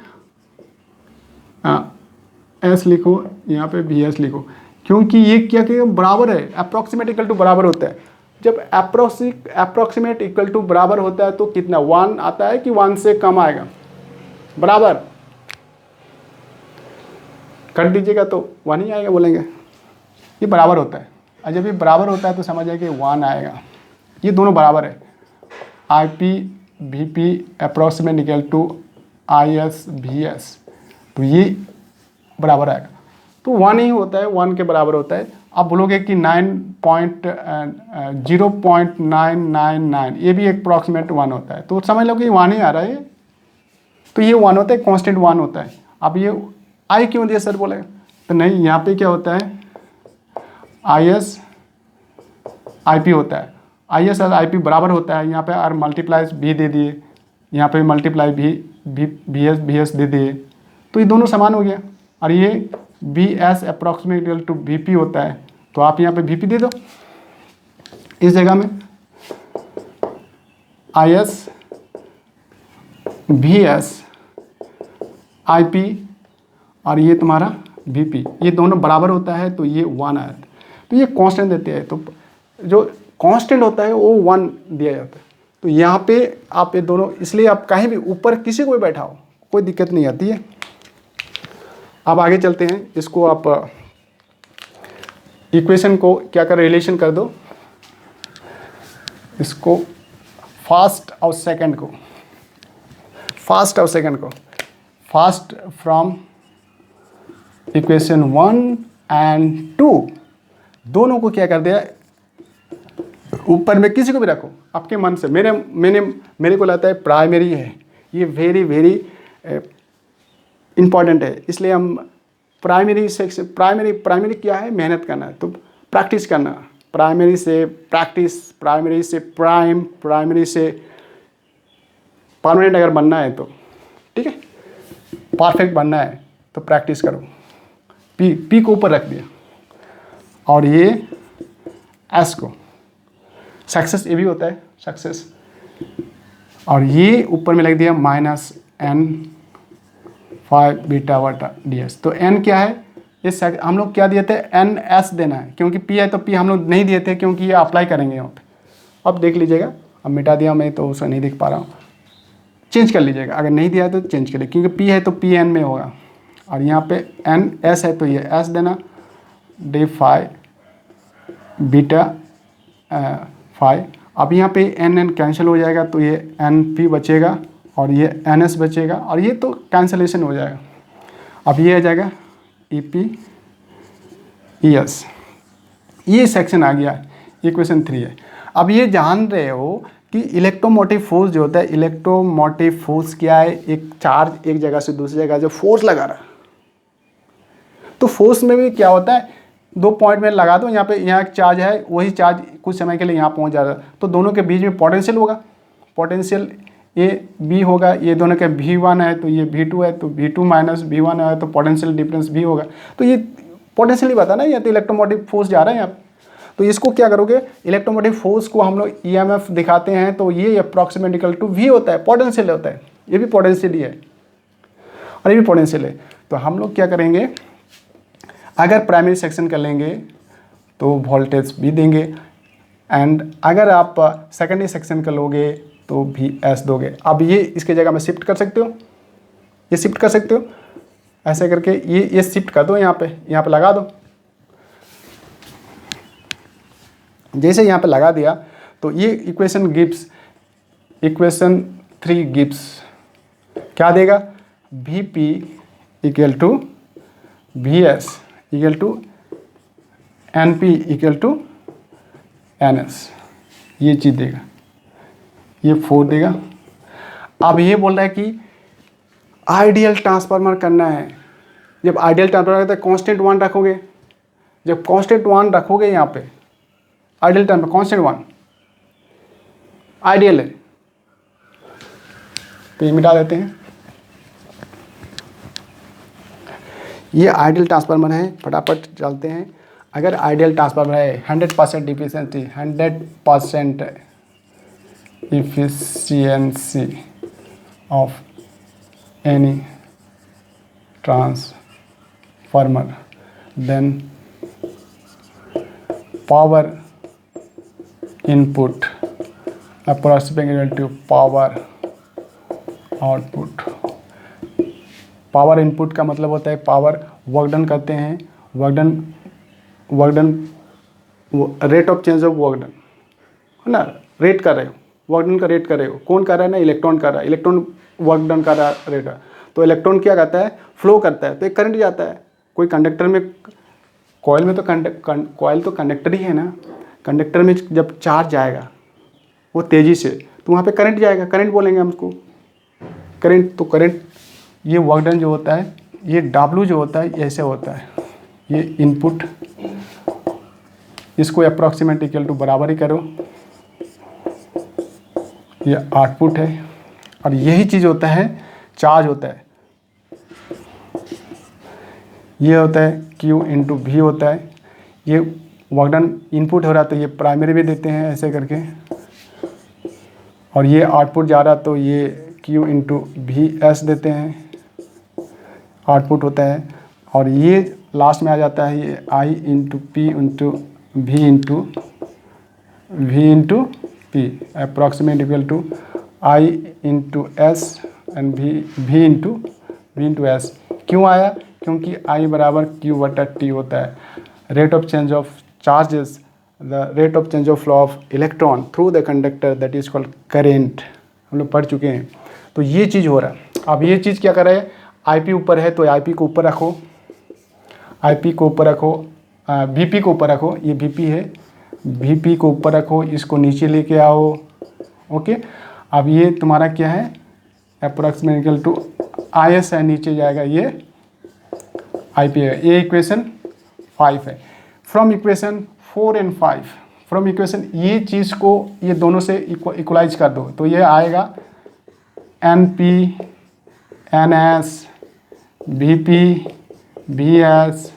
S लिखो, यहाँ पे VS लिखो, क्योंकि ये क्या बराबर है, अप्रॉक्सीमेट इक्वल टू बराबर होता है। जब अप्रॉक्सीमेट इक्वल टू बराबर होता है तो कितना 1 आता है कि 1 से कम आएगा, बराबर कर दीजिएगा तो 1 ही आएगा, बोलेंगे ये बराबर होता है। और जब ये बराबर होता है तो समझ जाए कि 1 आएगा। ये दोनों बराबर है, IP VP approximate equal to IS VS, तो ये बराबर आएगा। तो 1 ही होता है, 1 के बराबर होता है। आप बोलोगे कि 0.999, ये भी अप्रॉक्सीमेट 1 होता है, तो समझ लो कि 1 ही आ रहा है। तो ये 1 होता है, कांस्टेंट 1 होता है। अब ये I क्यों दिया सर बोलेगा, तो नहीं, यहाँ पे क्या होता है, IS IP होता है। IS और IP बराबर होता है। यहाँ पे R मल्टीप्लाइज V दे दिए, यहाँ पे मल्टीप्लाई VS दे दिए, तो ये दोनों समान हो गया। और ये VS approximate equal to VP होता है, तो आप यहाँ पे VP दे दो इस जगह में, IS VS IP और ये तुम्हारा VP, ये दोनों बराबर होता है तो ये 1 आया। तो ये कांस्टेंट देते हैं, तो जो कांस्टेंट होता है वो 1 दिया जाता है। तो यहाँ पे आप ये दोनों, इसलिए आप कहीं भी ऊपर किसी को भी बैठाओ, कोई दिक्कत नहीं आती है। अब आगे चलते हैं, इसको आप इक्वेशन को क्या कर रिलेशन कर दो, इसको फर्स्ट और सेकंड को, फर्स्ट फ्रॉम इक्वेशन 1 एंड 2 दोनों को क्या कर दिया, ऊपर में किसी को भी रखो आपके मन से। मेरे को लगता है प्राइमरी है, ये वेरी इंपॉर्टेंट है, इसलिए हम प्राइमरी सेक्शन, प्राइमरी क्या है, मेहनत करना है, तो प्रैक्टिस करना, प्राइमरी से प्रैक्टिस, प्राइमरी से प्राइमरी से परमानेंट अगर बनना है तो ठीक है, परफेक्ट बनना है तो प्रैक्टिस करो। पी को ऊपर रख दिया और ये एस को, सक्सेस ये भी होता है सक्सेस, और ये ऊपर में लिख दिया -n(5 बीटा बटा ds। तो n क्या है, इस हम लोग क्या दिए थे, ns देना है, क्योंकि p है तो p हम लोग नहीं दिए थे, क्योंकि ये अप्लाई करेंगे यहाँ पे। अब देख लीजिएगा, अब मिटा दिया मैं तो उसे नहीं देख पा रहा हूँ, चेंज कर लीजिएगा, अगर नहीं दिया है तो चेंज कर लीजिए, क्योंकि p है तो pn में होगा, और यहाँ पे ns है तो ये s देना, d5 बीटा 5। अब यहाँ पे n कैंसिल हो जाएगा तो ये np बचेगा और ये ns बचेगा, और ये तो कैंसलेशन हो जाएगा। अब ये आ जाएगा EP ES, ये सेक्शन आ गया, इक्वेशन 3 है। अब ये जान रहे हो कि इलेक्ट्रोमोटिव फोर्स जो होता है, इलेक्ट्रोमोटिव फोर्स क्या है, एक चार्ज एक जगह से दूसरी जगह जब फोर्स लगा रहा है, तो फोर्स में भी क्या होता है, 2 पॉइंट में लगा दो, यहाँ पे यहाँ एक चार्ज है, वही चार्ज कुछ समय के लिए यहाँ पहुँच जा रहा है, तो दोनों के बीच में पोटेंशियल होगा, पोटेंशियल ये B होगा, ये दोनों के V1 है तो ये V2 है, तो V2 माइनस V1 है तो पोटेंशियल डिफरेंस V होगा। तो ये पोटेंशियल ही बता ना, ये तो इलेक्ट्रोमोटिव फोर्स जा रहा है यहाँ पे। तो इसको क्या करोगे, इलेक्ट्रोमोटिव फोर्स को हम लोग EMF दिखाते हैं, तो ये अप्रॉक्सीमेट इक्वल टू V होता है, पोटेंशियल होता है, ये भी पोटेंशियल ही है और ये भी पोटेंशियल है। तो हम लोग क्या करेंगे, अगर प्राइमरी सेक्शन कर लेंगे तो वोल्टेज भी देंगे, एंड अगर आप सेकेंडरी सेक्शन कर लोगे तो भी एस दोगे। अब ये इसके जगह में शिफ्ट कर सकते हो, ये शिफ्ट कर सकते हो, ऐसे करके ये शिफ्ट कर दो, यहाँ पे लगा दो। जैसे यहाँ पे लगा दिया तो ये इक्वेशन 3 गिव्स क्या देगा, VP equal to VS equal to NP equal to NS, ये चीज़ देगा, ये 4 देगा। अब ये बोल रहा है कि आइडियल ट्रांसफार्मर करना है। जब आइडियल ट्रांसफार्मर तो कांस्टेंट 1 रखोगे, जब कांस्टेंट 1 रखोगे यहाँ पे, आइडियल ट्रांसफार्मर कांस्टेंट 1 आइडियल है, तो ये मिटा देते हैं। ये आइडियल ट्रांसफार्मर है, फटाफट चलते हैं। अगर आइडियल ट्रांसफार्मर है 100% deficiency, 100% efficiency of any transformer, then power input approximately to power output। Power input का मतलब होता है पावर वर्क डन करते हैं, work done rate of change of work done है ना, रेट कर रहे हो, वर्क डन का रेट कर रहे हो, कौन कर रहा है ना, इलेक्ट्रॉन कर रहा है, इलेक्ट्रॉन वर्क डन कर रहा है रेट। तो इलेक्ट्रॉन क्या करता है, फ्लो करता है, तो एक करंट जाता है, कोई कंडक्टर में, कॉइल में तो कॉइल तो कंडक्टर ही है ना, कंडक्टर में जब चार्ज जाएगा वो तेज़ी से, तो वहाँ पे करंट जाएगा, करंट बोलेंगे हम उसको, करंट। तो करंट, ये वर्क डन जो होता है, ये W जो होता है ऐसे होता है, ये इनपुट, इसको अप्रॉक्सीमेट इक्वल टू बराबर ही करो, ये आउटपुट है, और यही चीज़ होता है चार्ज होता है, ये होता है Q इंटू V होता है, ये वर्क डन इनपुट हो रहा तो ये प्राइमरी भी देते हैं ऐसे करके, और ये आउटपुट जा रहा तो ये Q इंटू VS देते हैं, आउटपुट होता है। और ये लास्ट में आ जाता है ये I into P into V into P approximate equal to I into S and V into S. क्यों आया? क्योंकि आई बराबर क्यू बटा टी होता है। Rate of change of charges, the rate of change of flow of electron through the conductor, that is called current. हम लोग पढ़ चुके हैं। तो ये चीज़ हो रहा है। अब ये चीज़ क्या कर रहा है? आई पी ऊपर है तो आई पी को ऊपर रखो, आई पी को ऊपर रखो, वी पी को ऊपर रखो, ये वी पी है, वी पी को ऊपर रखो, इसको नीचे लेके आओ। ओके, अब ये तुम्हारा क्या है? अप्रोक्सीमेटली टू आई एस है, नीचे जाएगा ये आई पी है। ये इक्वेशन 5 है। From equation 4 and 5, from equation ये चीज़ को ये दोनों से इक्वलाइज कर दो तो ये आएगा N P N S V P V S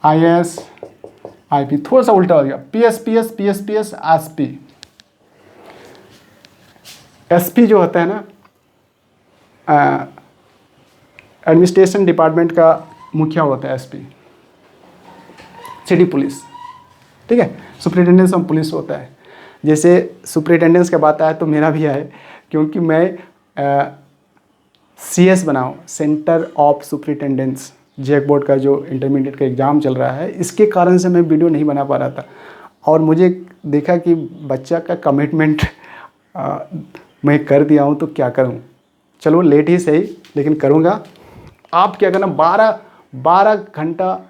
I S I P. थोड़ा सा उल्टा हो गया, P S P S P S P S S P. S P जो होता है ना, एडमिनिस्ट्रेशन डिपार्टमेंट का मुखिया होता है एस पी, सिटी पुलिस, ठीक है। सुपरिटेंडेंस ऑफ पुलिस होता है। जैसे सुपरिटेंडेंस का बात आया तो मेरा भी है, क्योंकि मैं सी एस बनाऊँ, centre of superintendence, JAC board का जो इंटरमीडिएट का एग्ज़ाम चल रहा है, इसके कारण से मैं वीडियो नहीं बना पा रहा था। और मुझे देखा कि बच्चा का कमिटमेंट मैं कर दिया हूँ तो क्या करूँ। चलो लेट ही सही, लेकिन करूँगा। आप क्या करना, 12 घंटा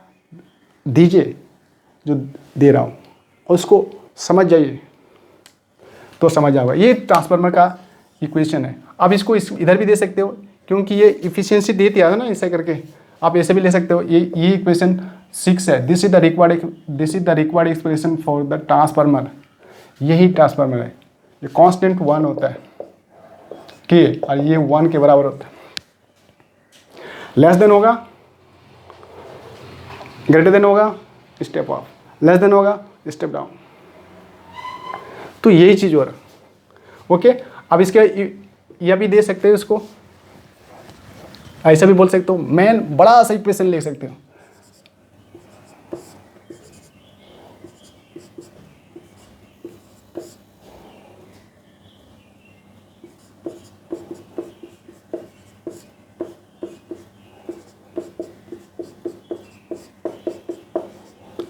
दीजिए जो दे रहा हूँ, उसको समझ जाइए तो समझ आएगा। ये ट्रांसफार्मर का इक्वेशन है। आप इसको इधर भी दे सकते हो, क्योंकि ये इफिशियंसी दे दिया है ना, ऐसा करके आप ऐसे भी ले सकते हो। ये इक्वेशन 6 है। This is the required expression for the transformer. यही ट्रांसफार्मर है। ये कांस्टेंट 1 होता है के, और ये 1 के बराबर होता है। लेस देन होगा, ग्रेटर देन होगा, स्टेप अप, लेस देन होगा, स्टेप डाउन। तो यही चीज़ हो रहा। ओके, अब इसके यह भी दे सकते हो, इसको ऐसा भी बोल सकते हो। मैं बड़ा सा इक्वेशन लिख सकते हो।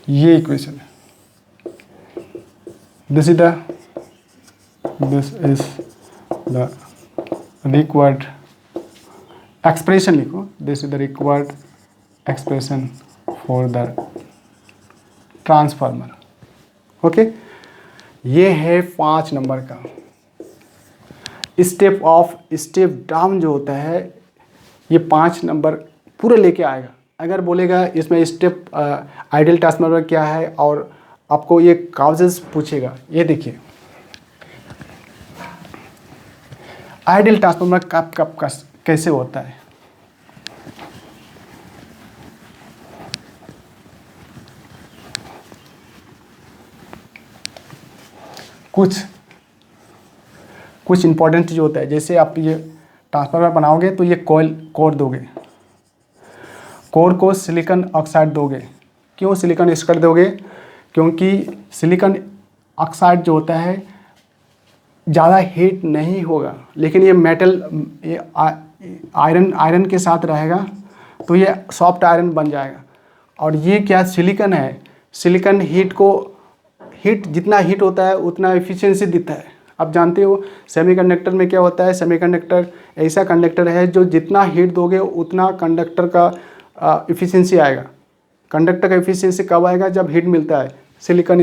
ये इक्वेशन है। This is the required expression, लिखो। This is the required expression for the transformer. Okay, ये है 5 नंबर का। स्टेप डाउन जो होता है, ये 5 नंबर पूरे लेके आएगा। अगर बोलेगा इसमें स्टेप आइडियल ट्रांसफार्मर क्या है, और आपको ये काउजेस पूछेगा। ये देखिए, आइडियल ट्रांसफार्मर कब कैसे होता है। कुछ इंपॉर्टेंट चीज़ होता है। जैसे आप ये ट्रांसफार्मर बनाओगे तो ये कोर दोगे, कोर को सिलिकॉन ऑक्साइड दोगे। क्यों सिलिकॉन ऑक्साइड दोगे? क्योंकि सिलिकॉन ऑक्साइड जो होता है ज़्यादा हीट नहीं होगा, लेकिन ये मेटल, ये आयरन के साथ रहेगा तो ये सॉफ्ट आयरन बन जाएगा। और ये क्या सिलिकॉन है, सिलिकॉन हीट जितना हीट होता है उतना एफिशिएंसी देता है। आप जानते हो सेमीकंडक्टर में क्या होता है, सेमीकंडक्टर ऐसा कंडक्टर है जो जितना हीट दोगे उतना कंडक्टर का एफिशिएंसी आएगा। कंडक्टर का एफिशिएंसी कब आएगा? जब हीट मिलता है सिलिकॉन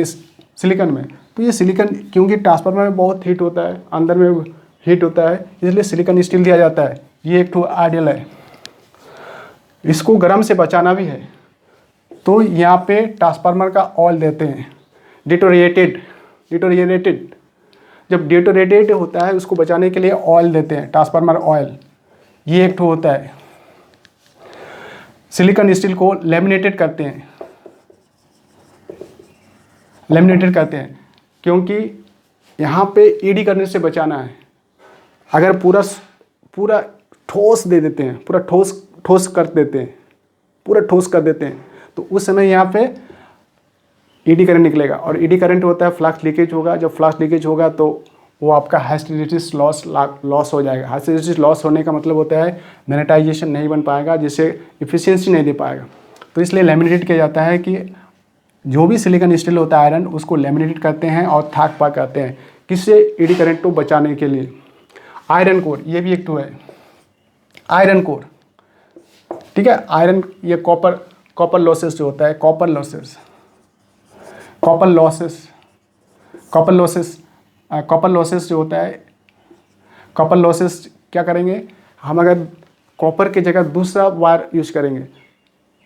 में। तो ये सिलिकॉन, क्योंकि ट्रांसफार्मर में बहुत हीट होता है, अंदर में हीट होता है, इसलिए सिलिकॉन स्टील दिया जाता है। ये एक तो आइडियल है। इसको गर्म से बचाना भी है तो यहाँ पे ट्रांसफार्मर का ऑयल देते हैं, डिटोरिएटेड। जब डिटोरिएटेड होता है उसको बचाने के लिए ऑयल देते हैं, ट्रांसफार्मर ऑयल। ये एक तो होता है। सिलिकॉन स्टील को लेमिनेटेड करते हैं, क्योंकि यहाँ पे ईडी करने से बचाना है। अगर पूरा ठोस दे देते हैं, पूरा ठोस कर देते हैं तो उस समय यहाँ पे ईडी करंट निकलेगा। और ईडी करंट होता है फ्लक्स लीकेज होगा। जब फ्लक्स लीकेज होगा तो वो आपका हिस्टैरिसीस लॉस हो जाएगा। हिस्टैरिसीस लॉस होने का मतलब होता है मैग्नेटाइजेशन नहीं बन पाएगा, जिससे इफिशियंसी नहीं दे पाएगा। तो इसलिए लैमिनेटेड किया जाता है कि जो भी सिलिकॉन स्टील होता है आयरन, उसको लैमिनेटेड करते हैं और थाक पा करते हैं, किससे? एडी करंट को बचाने के लिए। आयरन कोर, ये भी एक टू है आयरन कोर, ठीक है। आयरन, ये कॉपर लॉसेस जो होता है, कॉपर लॉसेस जो होता है, कॉपर लॉसेस क्या करेंगे हम? अगर कॉपर की जगह दूसरा वायर यूज करेंगे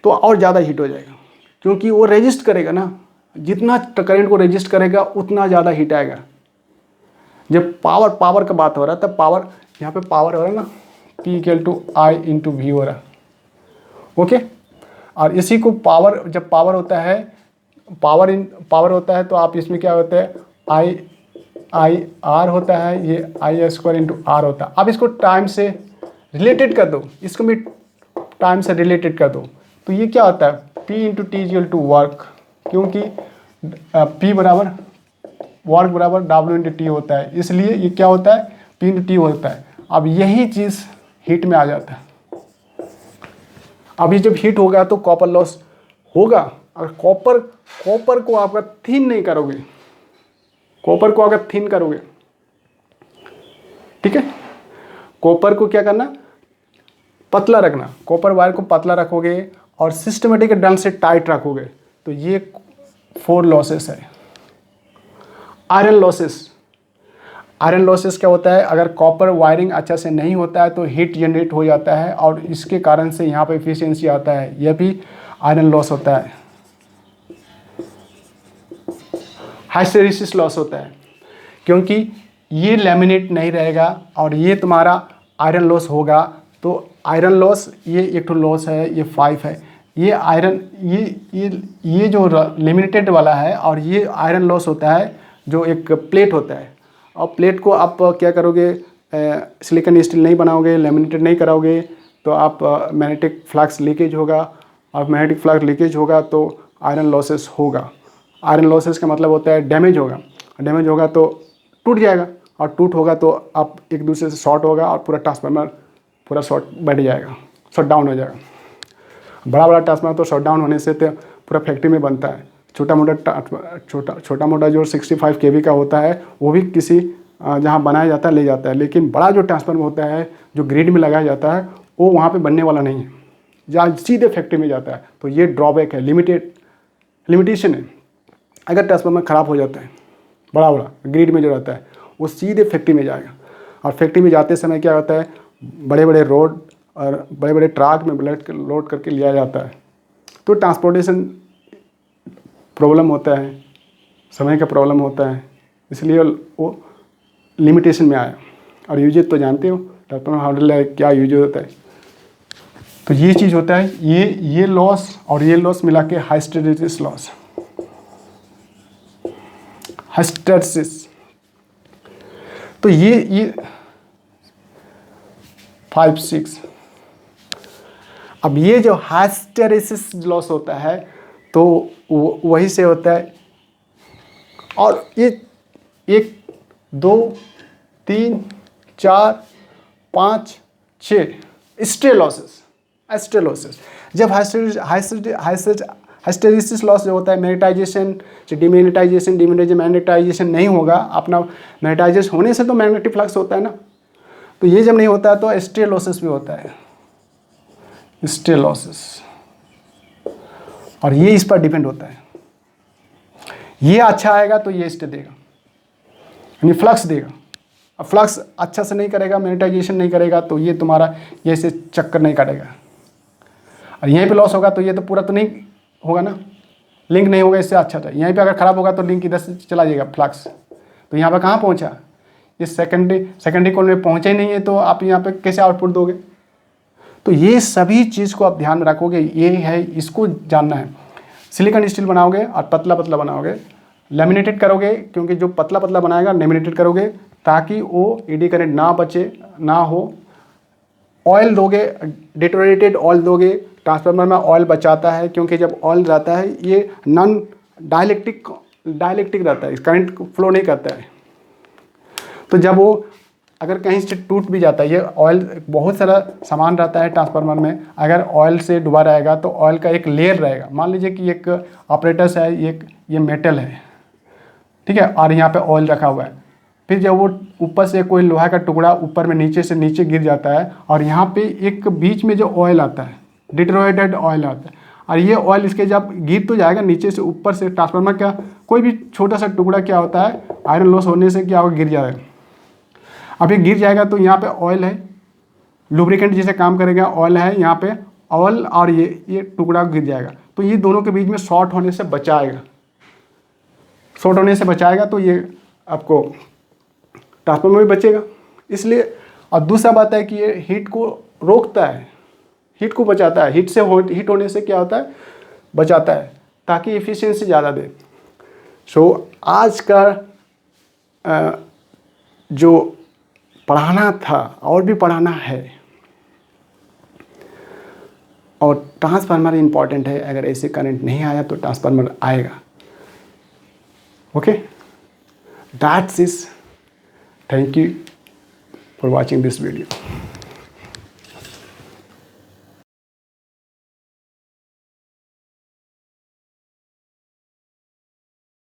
तो और ज़्यादा हीट हो जाएगा, क्योंकि वो रेजिस्ट करेगा ना, जितना करंट को रेजिस्ट करेगा उतना ज़्यादा हीट आएगा। जब पावर का बात हो रहा है, तब पावर, यहाँ पे पावर हो रहा है ना, P=I/V हो रहा है, ओके। और इसी को पावर, जब पावर होता है, पावर होता है, तो आप इसमें क्या होता है, I/R होता है, ये I² R होता है। अब इसको टाइम से रिलेटेड कर दो, इसको भी टाइम से रिलेटेड कर दो, तो ये क्या होता है, P/T वर्क, क्योंकि P बराबर वर्क बराबर W/T होता है, इसलिए ये क्या होता है, P/T होता है। अब यही चीज़ हीट में आ जाता है। अभी जब हीट होगा तो कॉपर लॉस होगा। अगर कॉपर को आप अगर थिन नहीं करोगे, कॉपर को अगर थिन करोगे, ठीक है, कॉपर को क्या करना, पतला रखना, कॉपर वायर को पतला रखोगे और सिस्टमेटिक ढंग से टाइट रखोगे, तो ये 4 लॉसेस है। आयरन लॉसेस क्या होता है, अगर कॉपर वायरिंग अच्छा से नहीं होता है तो हीट जनरेट हो जाता है और इसके कारण से यहाँ पे एफिशिएंसी आता है, यह भी आयरन लॉस होता है। हिस्टैरिसीस लॉस होता है, क्योंकि ये लैमिनेट नहीं रहेगा और ये तुम्हारा आयरन लॉस होगा। तो आयरन लॉस, ये एक तो लॉस है, ये 5 है। ये आयरन, ये जो लैमिनेटेड वाला है, और ये आयरन लॉस होता है जो एक प्लेट होता है। और प्लेट को आप क्या करोगे, सिलिकॉन स्टील नहीं बनाओगे, लैमिनेटेड नहीं कराओगे, तो आप मैग्नेटिक फ्लक्स लीकेज होगा, और मैग्नेटिक फ्लक्स लीकेज होगा तो आयरन लॉसेस होगा। आयरन लॉसेस का मतलब होता है डैमेज होगा, डैमेज होगा तो टूट जाएगा, और टूट होगा तो आप एक दूसरे से शॉर्ट होगा और पूरा ट्रांसफार्मर पूरा शॉर्ट बैठ जाएगा, शट डाउन हो जाएगा। बड़ा ट्रांसफार्मर तो शट डाउन होने से तो पूरा फैक्ट्री में बनता है। छोटा मोटा जो 65 kV का होता है वो भी किसी जहाँ बनाया जाता है ले जाता है, लेकिन बड़ा जो ट्रांसफार्मर होता है जो ग्रिड में लगाया जाता है वो वहाँ पे बनने वाला नहीं है, जहाँ सीधे फैक्ट्री में जाता है। तो ये ड्रॉबैक है, लिमिटेशन है। अगर ट्रांसफार्मर ख़राब हो जाता है, बड़ा ग्रिड में जो रहता है वो सीधे फैक्ट्री में जाएगा, और फैक्ट्री में जाते समय क्या होता है, बड़े रोड और बड़े ट्रक में लोड करके लिया जाता है, तो ट्रांसपोर्टेशन प्रॉब्लम होता है, समय का प्रॉब्लम होता है, इसलिए वो लिमिटेशन में आया। और यूजेज तो जानते हो ट्रांसफार्मर हार्डवेयर क्या यूजेज होता है। तो ये चीज़ होता है, ये लॉस और ये लॉस मिला के हिस्टैरिसीस लॉस, हिस्टैरिसीस। तो ये 5, 6। अब ये जो हिस्टैरिसीस लॉस होता है तो वही से होता है। और ये 1, 2, 3, 4, 5, 6 स्टे लॉसेस। जब हिस्टैरिसीस लॉस जो होता है, मैग्नेटाइजेशन मैग्नेटाइजेशन नहीं होगा, अपना मैग्नेटाइजेशन होने से तो मैग्नेटिक फ्लक्स होता है ना, तो ये जब नहीं होता है तो स्टे लॉसेस भी होता है, स्टे लॉसेस। और ये इस पर डिपेंड होता है, ये अच्छा आएगा तो ये स्टे देगा, यानी फ्लक्स देगा। अब फ्लक्स अच्छा से नहीं करेगा, मैग्नेटाइजेशन नहीं करेगा, तो ये तुम्हारा ये से चक्कर नहीं काटेगा। और यहीं पे लॉस होगा तो ये तो पूरा तो नहीं होगा ना, लिंक नहीं होगा, इससे अच्छा था। यहीं पे अगर ख़राब होगा तो लिंक इधर से चला जाएगा फ्लक्स, तो यहाँ पे कहाँ पहुँचा, ये सेकेंडरी कॉइल में पहुँचा ही नहीं है, तो आप यहाँ पे कैसे आउटपुट दोगे। तो ये सभी चीज़ को आप ध्यान में रखोगे, ये है, इसको जानना है। सिलिकॉन स्टील बनाओगे और पतला बनाओगे, लैमिनेटेड करोगे, क्योंकि जो पतला बनाएगा लैमिनेटेड करोगे ताकि वो एडी करंट ना हो। ऑयल दोगे, डेटोरेटेड ऑयल दोगे, ट्रांसफार्मर में ऑयल बचाता है, क्योंकि जब ऑयल रहता है ये नॉन डाइलेक्ट्रिक रहता है, करंट फ्लो नहीं करता है। तो जब वो अगर कहीं से टूट भी जाता है, ये ऑयल बहुत सारा सामान रहता है ट्रांसफार्मर में, अगर ऑयल से डूबा रहेगा तो ऑयल का एक लेयर रहेगा। मान लीजिए कि एक ऑपरेटर्स है, ये मेटल है, ठीक है, और यहाँ पे ऑयल रखा हुआ है। फिर जब वो ऊपर से कोई लोहा का टुकड़ा ऊपर में नीचे से नीचे गिर जाता है, और यहाँ पे एक बीच में जो ऑयल आता है, डिटोरेटेड ऑयल आता है, और ये ऑयल इसके जब गिर तो जाएगा नीचे से ऊपर से, ट्रांसफार्मर का कोई भी छोटा सा टुकड़ा क्या होता है, आयरन लॉस होने से क्या होगा, गिर जाएगा। अभी गिर जाएगा तो यहाँ पे ऑयल है, लुब्रिकेंट जैसे काम करेगा, ऑयल है यहाँ पे, ऑयल और ये टुकड़ा गिर जाएगा, तो ये दोनों के बीच में शॉर्ट होने से बचाएगा, शॉर्ट होने से बचाएगा, तो ये आपको ट्रांसफार्मर भी बचेगा। इसलिए और दूसरा बात है कि ये हीट को रोकता है, हीट को बचाता है, हीट होने से क्या होता है, बचाता है, ताकि एफिशिएंसी ज़्यादा दे। सो आज का जो पढ़ाना था और भी पढ़ाना है, और ट्रांसफार्मर इम्पॉर्टेंट है। अगर ऐसे करंट नहीं आया तो ट्रांसफार्मर आएगा। Okay, that's is. Thank you for watching this video.